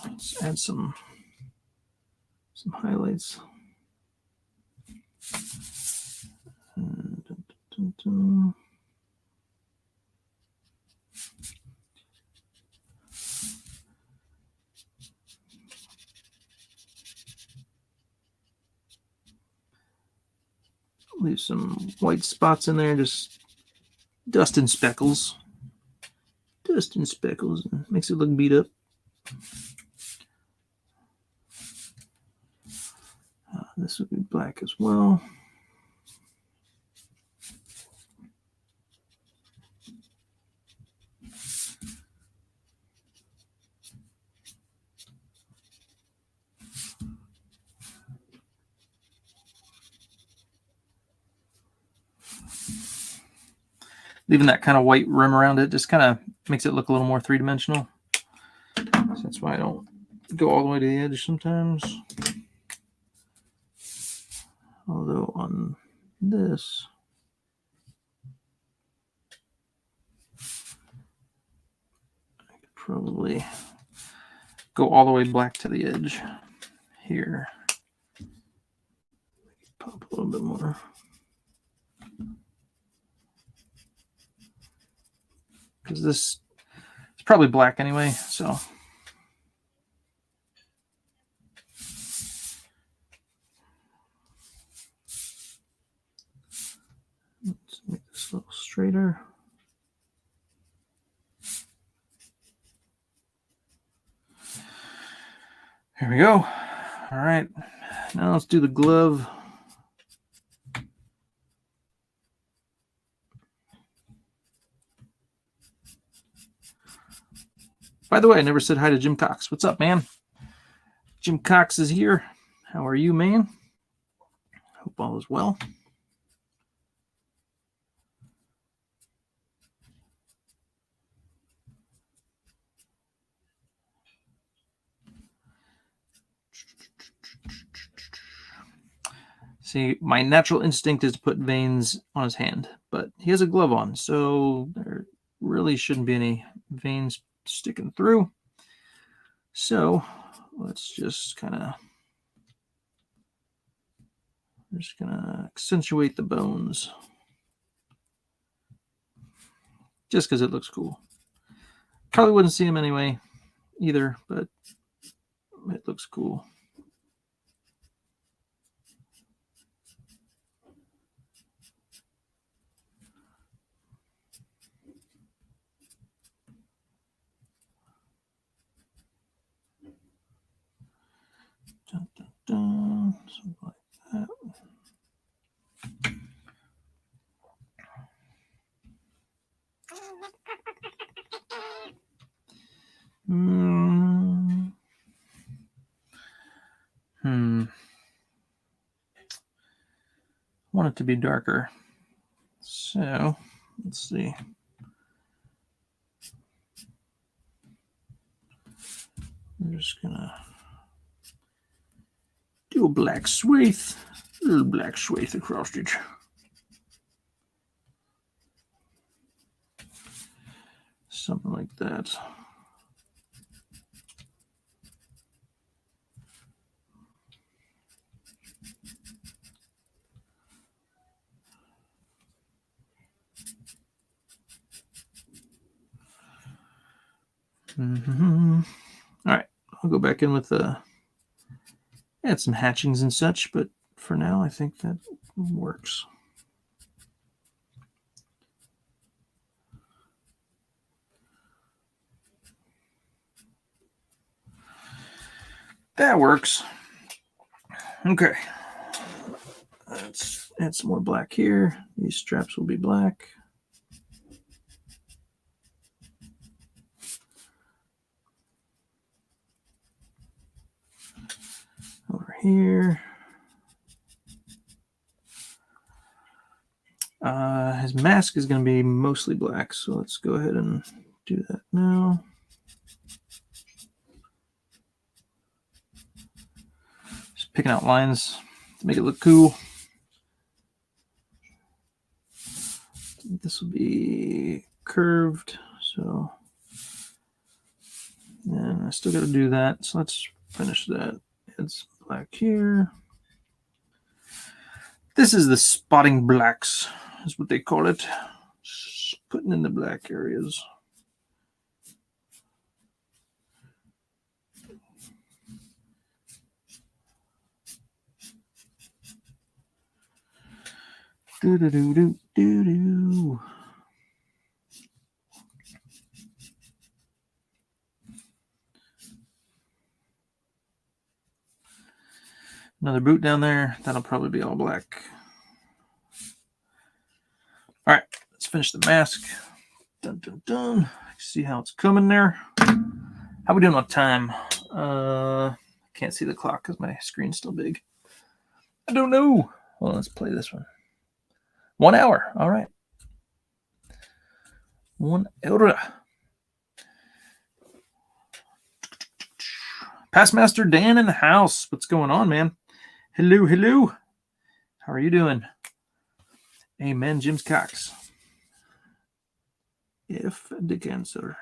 Let's add some highlights. Dun, dun, dun, dun. Leave some white spots in there, just dust and speckles. Dust and speckles. Makes it look beat up. This would be black as well. Leaving that kind of white rim around it just kind of makes it look a little more three-dimensional. So that's why I don't go all the way to the edge sometimes. Although on this, I could probably go all the way black to the edge here. Pop a little bit more. Because this is probably black anyway, so. Let's make this a little straighter. Here we go. All right. Now let's do the glove. By the way, I never said hi to Jim Cox. What's up, man? Jim Cox is here. How are you, man? Hope all is well. See, my natural instinct is to put veins on his hand, but he has a glove on, so there really shouldn't be any veins sticking through. So let's just kind of, I'm just gonna accentuate the bones just because it looks cool. Probably wouldn't see him anyway either, but it looks cool. Dun, dun, dun, something like that. I want it to be darker. So let's see. I'm just gonna do a black swathe, a little black swathe across it. Something like that. All right, I'll go back in with add some hatchings and such, but for now, I think that works. That works. Okay. Let's add some more black here. These straps will be black. Over here. His mask is going to be mostly black, so let's go ahead and do that now. Just picking out lines to make it look cool. This will be curved, so And I still got to do that. So let's finish that. It's black here. This is the spotting blacks, is what they call it. Just putting in the black areas. Do-do-do-do-do-do. Another boot down there. That'll probably be all black. All right, let's finish the mask. Dun, dun, dun. See how it's coming there. How we doing on time? I can't see the clock because my screen's still big. I don't know. Well, let's play this one. 1 hour. All right. 1 hour. Passmaster Dan in the house. What's going on, man? Hello, hello. How are you doing? Amen, Jim's Cox. If the cancer.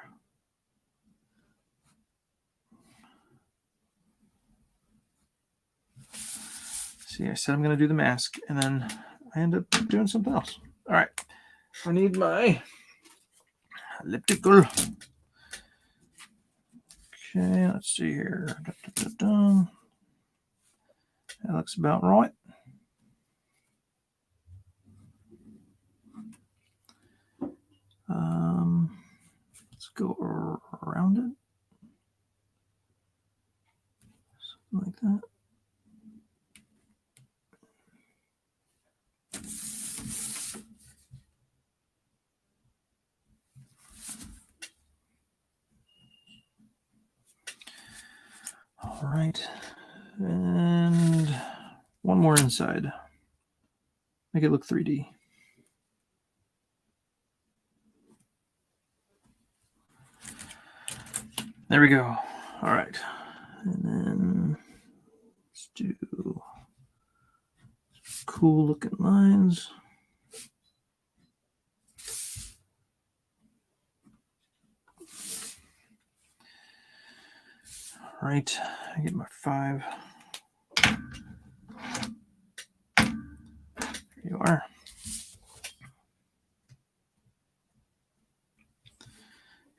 See, I said I'm going to do the mask, and then I end up doing something else. All right. I need my elliptical. Okay, let's see here. That looks about right. Let's go around it. Something like that. All right. And one more inside. Make it look 3D. There we go. All right. And then let's do cool looking lines. All right. I get my 5. There you are.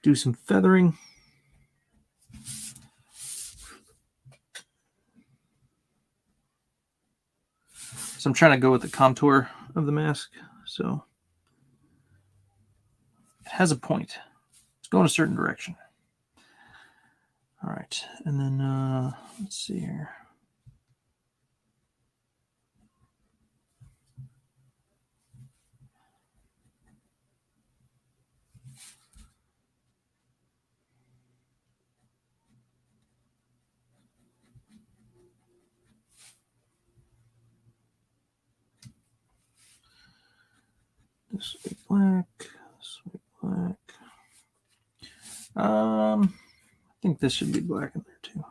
Do some feathering. So I'm trying to go with the contour of the mask. So it has a point. It's going a certain direction. All right. And then let's see here. This will be black. This will be black. I think this should be black in there too.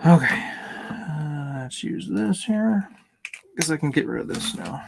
Okay. Let's use this here. Guess I can get rid of this now.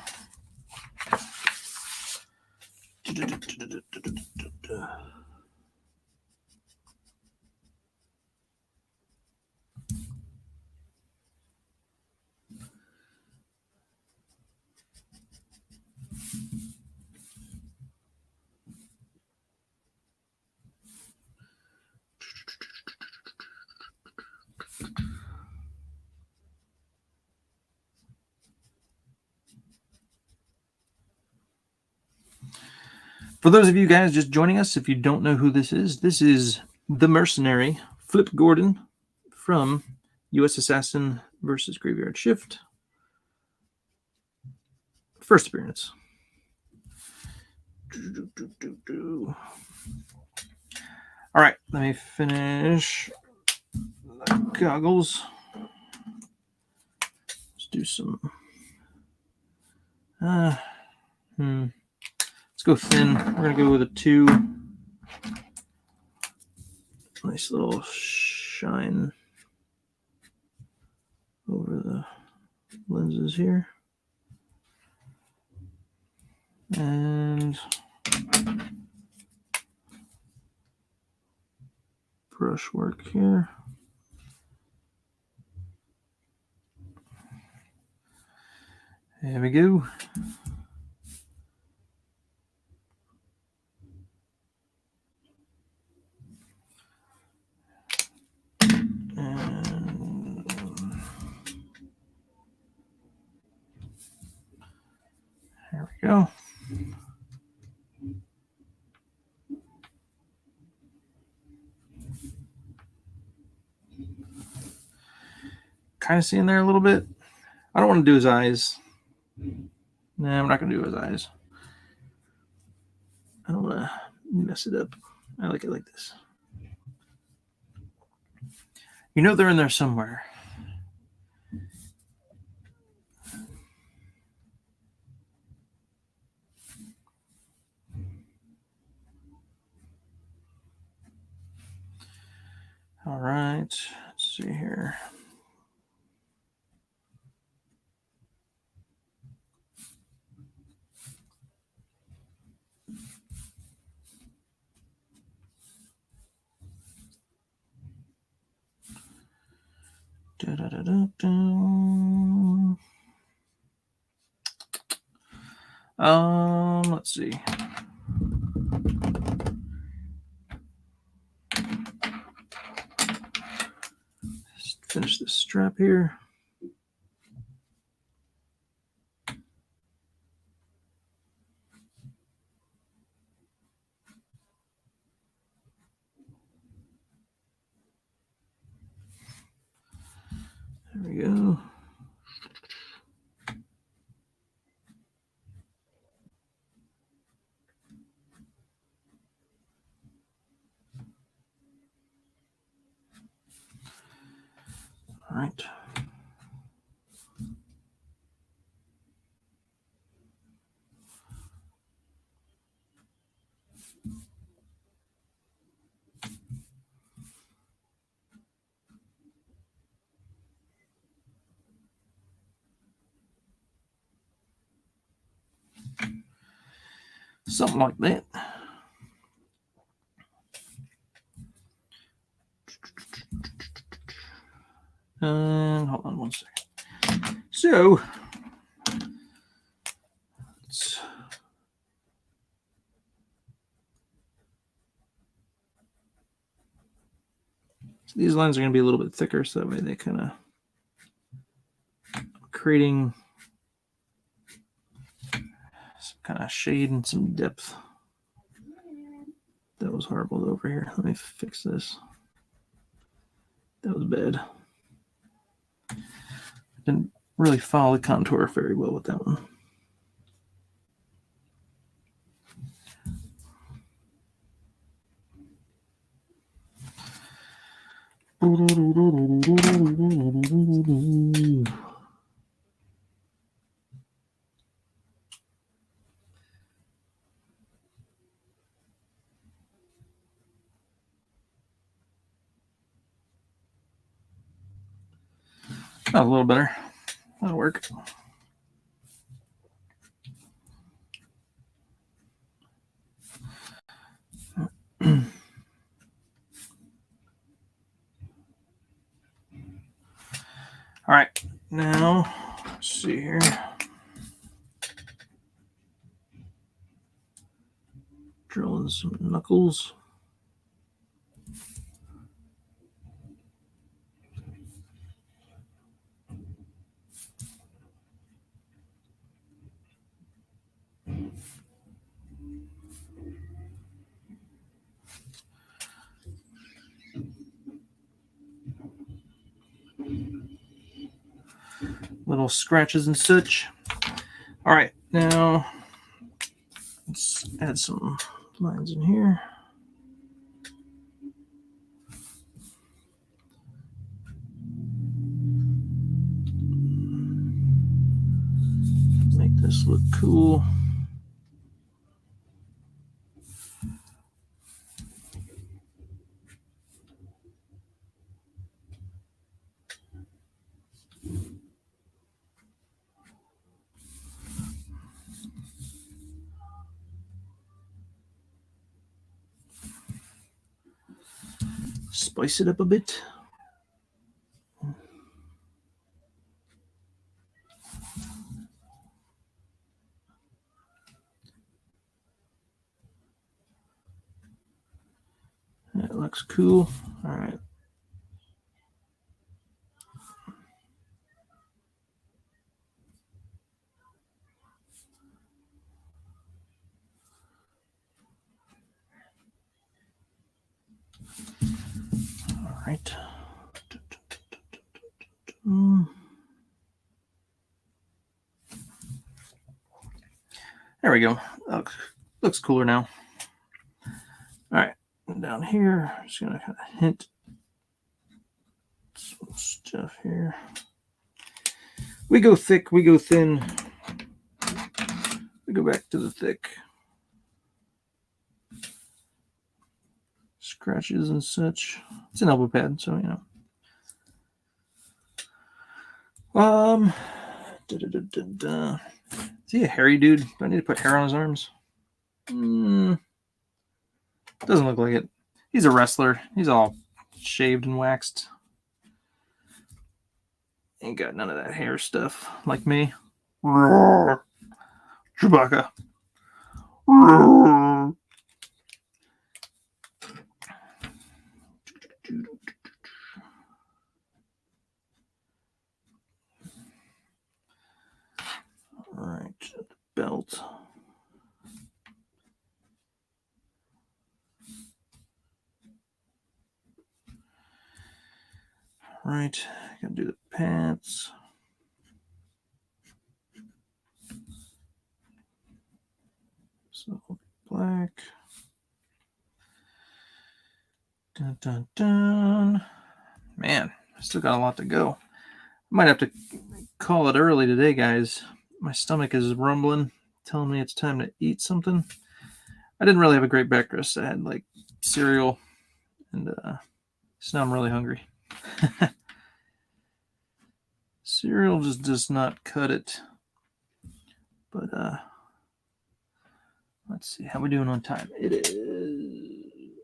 For those of you guys just joining us, if you don't know who this is the Mercenary, Flip Gordon from USAssassin versus Graveyard Shift. First appearance. All right, let me finish the goggles. Let's do some. Let's go thin. We're going to go with a 2. Nice little shine over the lenses here. And brushwork here. There we go. And there we go. Kind of seeing there a little bit. I don't want to do his eyes. No, I'm not going to do his eyes. I don't want to mess it up. I like it like this. You know they're in there somewhere. All right. Let's see here. Let's see. Just finish this strap here. There we go. All right. Something like that. And hold on one second. So these lines are going to be a little bit thicker, so that way they kind of creating some kind of shade and some depth. That was horrible over here. Let me fix this. That was bad. Didn't really follow the contour very well with that one. A little better. That'll work. All right, now let's see here. Drilling some knuckles. Little scratches and such. All right, now let's add some lines in here. Make this look cool. Spice it up a bit. That looks cool. All right. All right. There we go. Looks cooler now. All right. Down here, I'm just going to kind of hint some stuff here. We go thick, we go thin. We go back to the thick. Scratches and such. It's an elbow pad, so you know. Is he a hairy dude? Do I need to put hair on his arms? Doesn't look like it. He's a wrestler. He's all shaved and waxed. Ain't got none of that hair stuff like me. Chewbacca. All right, belt. All right, gotta do the pants. So black. Dun, dun, dun. Man, I still got a lot to go. I might have to call it early today, guys. My stomach is rumbling, telling me it's time to eat something. I didn't really have a great breakfast. I had like cereal, and so now I'm really hungry. Cereal just does not cut it. But let's see how we doing on time. It is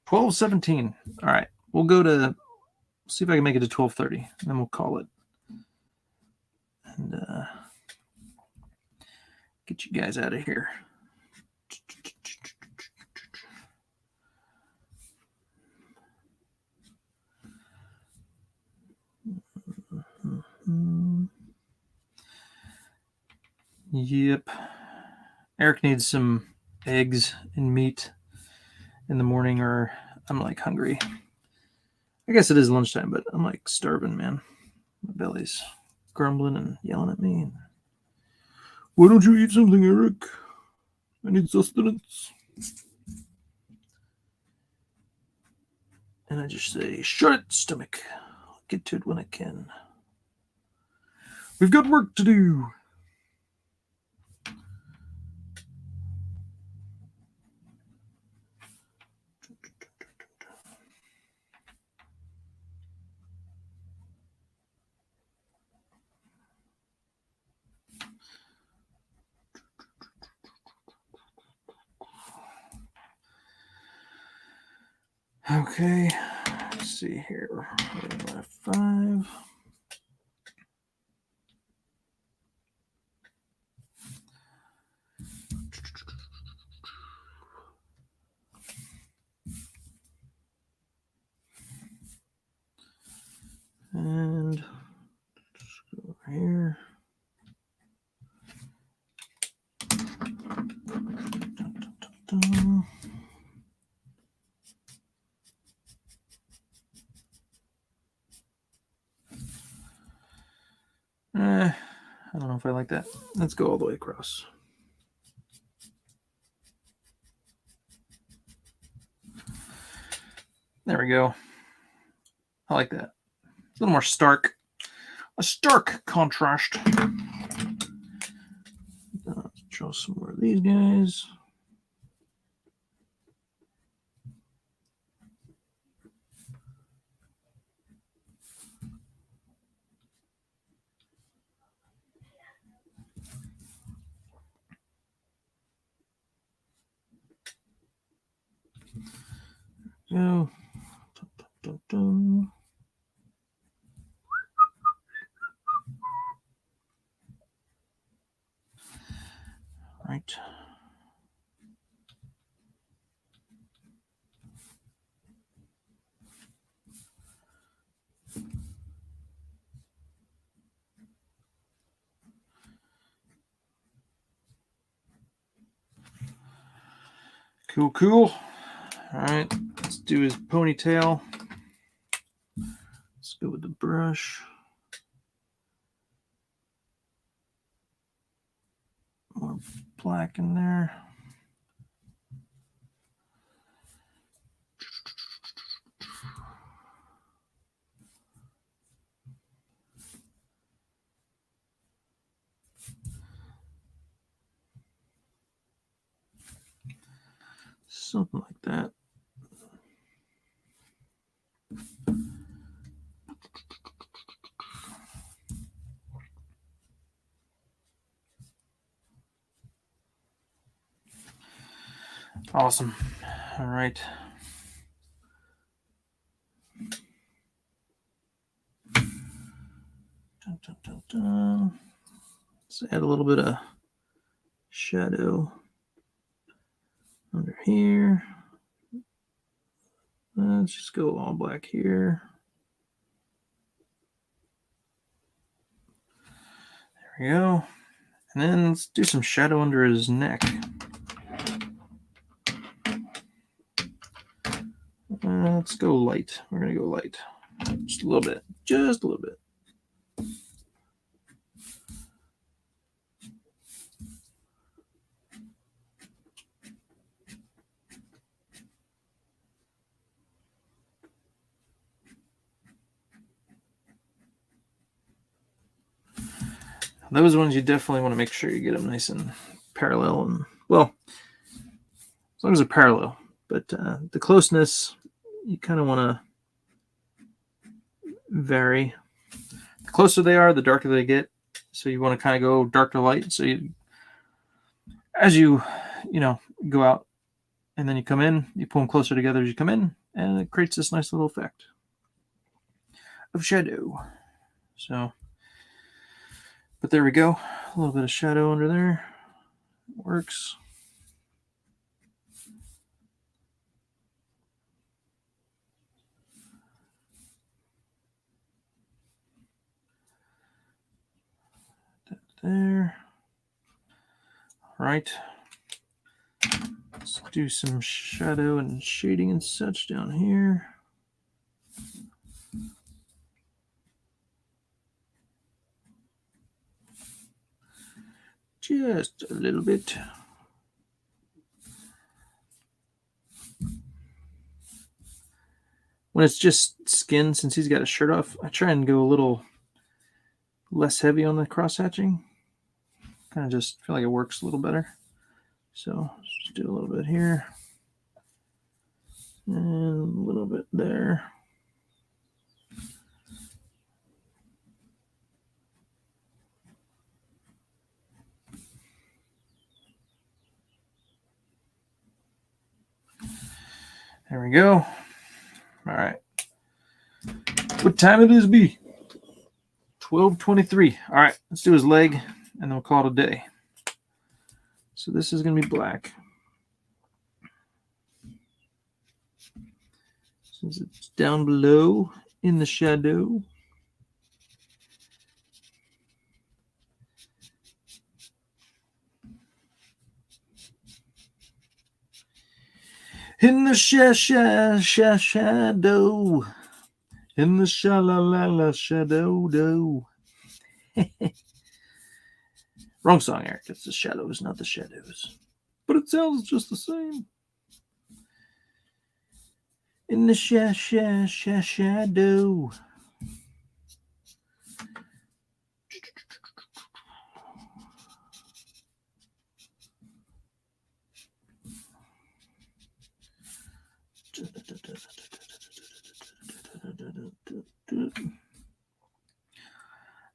12:17. All right, we'll go to see if I can make it to 12:30, and then we'll call it. And get you guys out of here. Yep. Eric needs some eggs and meat in the morning, or I'm like hungry. I guess it is lunchtime, but I'm like starving, man. My belly's grumbling and yelling at me. Why don't you eat something, Eric? I need sustenance. And I just say, shut it, stomach. I'll get to it when I can. We've got work to do. Okay, let's see here. 5. And let's go over here. Dun, dun, dun. I don't know if I like that. Let's go all the way across. There we go. I like that. It's a little more stark. A stark contrast. Let's draw some more of these guys. Go. dun. Right. Cool, cool. All right, let's do his ponytail. Let's go with the brush. More black in there. Something like that. Awesome. All right. Dun, dun, dun, dun. Let's add a little bit of shadow under here. Let's just go all black here. There we go. And then let's do some shadow under his neck. Let's go light. We're going to go light. Just a little bit. Just a little bit. Those ones you definitely want to make sure you get them nice and parallel. And well, as long as they're parallel. But the closeness, you kind of want to vary. The closer they are, the darker they get. So you want to kind of go dark to light. So as you go out and then you come in, you pull them closer together as you come in, and it creates this nice little effect of shadow. So, but there we go. A little bit of shadow under there. Works. There. All right. Let's do some shadow and shading and such down here. Just a little bit. When it's just skin, since he's got a shirt off, I try and go a little less heavy on the cross hatching. Kind of just feel like it works a little better. So just do a little bit here. And a little bit there. There we go. All right. What time it is be? 12:23. All right, let's do his leg, and then we'll call it a day. So this is going to be black. Since it's down below in the shadow. In the shadow. In the shadow. Wrong song, Eric. It's the shadows, not the shadows. But it sounds just the same. In the shadow.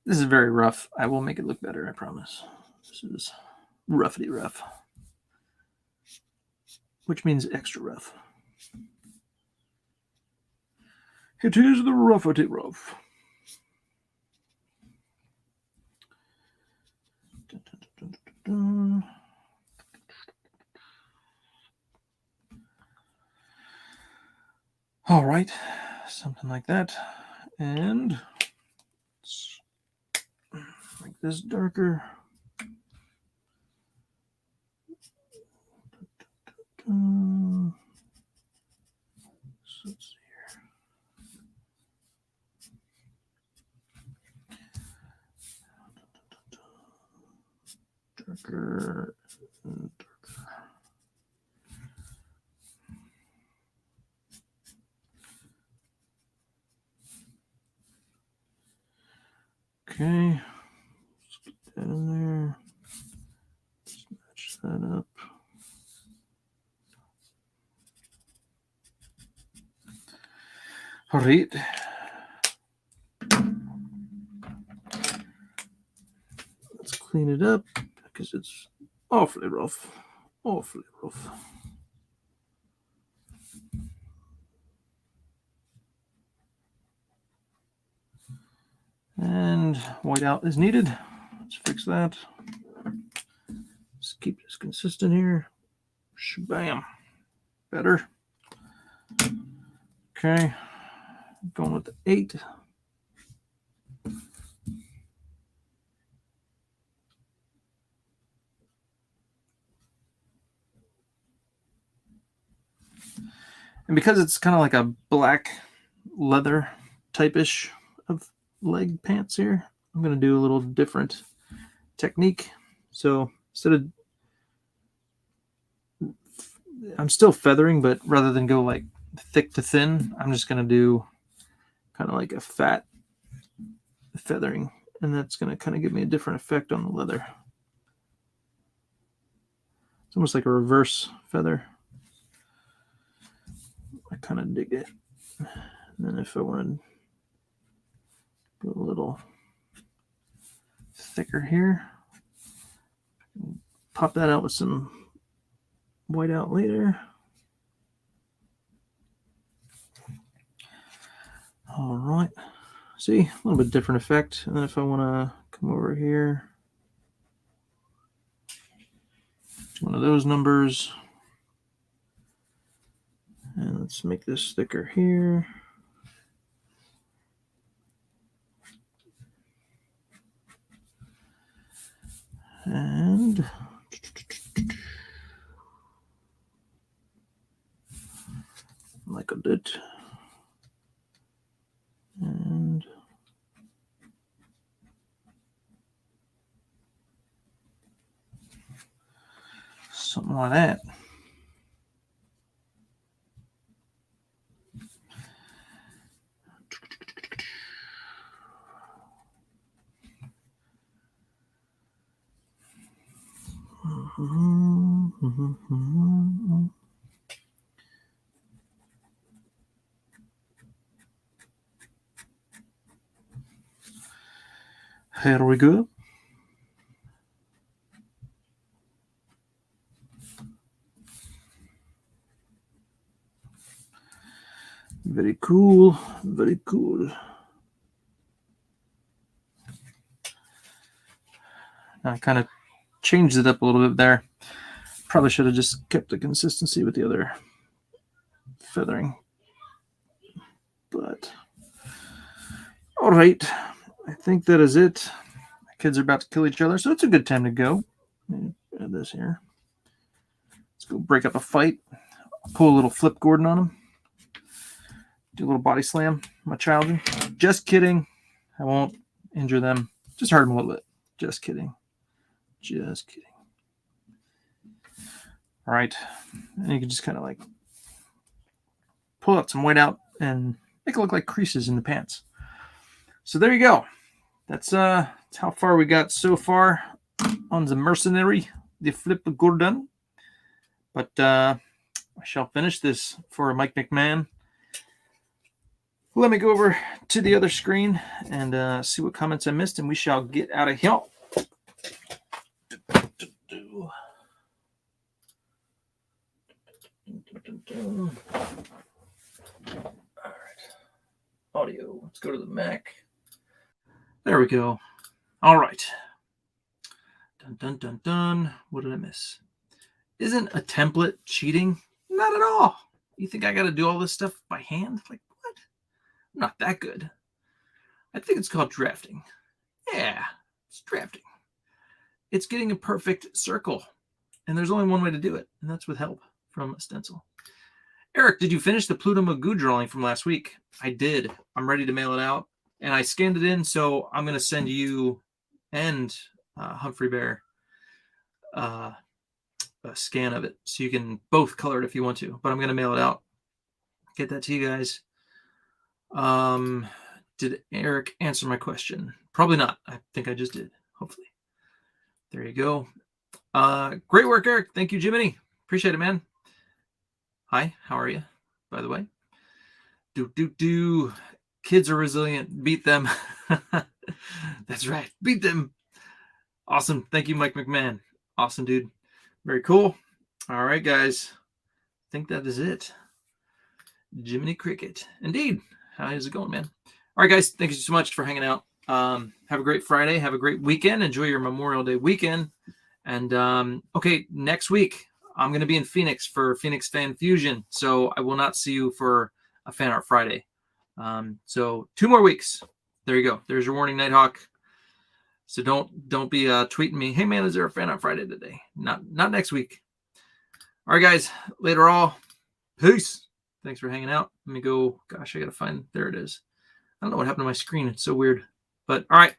This is very rough. I will make it look better, I promise. This is roughly rough, which means extra rough. It is the roughety rough. Dun, dun, dun, dun, dun. All right, something like that. And let's make this darker. So let's see here. Darker and darker. Okay, let's get that in there. Let's match that up. All right. Let's clean it up because it's awfully rough. Awfully rough. And whiteout is needed. Let's fix that. Let's keep this consistent here. Shabam. Better. Okay. Going with the 8. And because it's kind of like a black leather type-ish of leg pants here, I'm going to do a little different technique. So instead of, I'm still feathering, but rather than go like thick to thin, I'm just going to do kind of like a fat feathering. And that's going to kind of give me a different effect on the leather. It's almost like a reverse feather. I kind of dig it. And then if I want to go a little thicker here, pop that out with some white out later. All right. See, a little bit different effect. And then if I want to come over here to one of those numbers, and let's make this thicker here. And like I did. And something like that. Here we go. Very cool. Very cool. I kind of changed it up a little bit there. Probably should have just kept the consistency with the other feathering. But all right, I think that is it. My kids are about to kill each other, so it's a good time to go. Add this here. Let's go break up a fight. Pull a little flip Gordon on them. Do a little body slam. My children. Just kidding. I won't injure them. Just hurt them a little bit. Just kidding. Just kidding. All right. And you can just kind of like pull out some white out and make it look like creases in the pants. So there you go. That's how far we got so far on the Mercenary, the flip Gordon. But I shall finish this for Mike McMahon. Let me go over to the other screen and see what comments I missed, and we shall get out of here. All right. audio. Let's go to the Mac. There we go. All right. Dun, dun, dun, dun. What did I miss? Isn't a template cheating? Not at all. You think I got to do all this stuff by hand? Like, what? I'm not that good. I think it's called drafting. Yeah, it's drafting. It's getting a perfect circle. And there's only one way to do it, and that's with help from a stencil. Eric, did you finish the Pluto Magoo drawing from last week? I did. I'm ready to mail it out. And I scanned it in, so I'm going to send you and Humphrey Bear a scan of it. So you can both color it if you want to. But I'm going to mail it out. Get that to you guys. Did Eric answer my question? Probably not. I think I just did. Hopefully. There you go. Great work, Eric. Thank you, Jiminy. Appreciate it, man. Hi, how are you, by the way? Kids are resilient. Beat them. That's right. Beat them. Awesome. Thank you, Mike McMahon. Awesome, dude. Very cool. All right, guys. I think that is it. Jiminy Cricket. Indeed. How is it going, man? All right, guys. Thank you so much for hanging out. Have a great Friday. Have a great weekend. Enjoy your Memorial Day weekend. And, okay, next week, I'm going to be in Phoenix for Phoenix Fan Fusion. So I will not see you for a Fan Art Friday. So 2 more weeks. There you go. There's your warning, Nighthawk. So don't be tweeting me, hey man, is there a Fan Art Friday today? Not next week. All right, guys. Later all. Peace. Thanks for hanging out. Let me go. Gosh, I gotta find. There it is. I don't know what happened to my screen. It's so weird. But all right.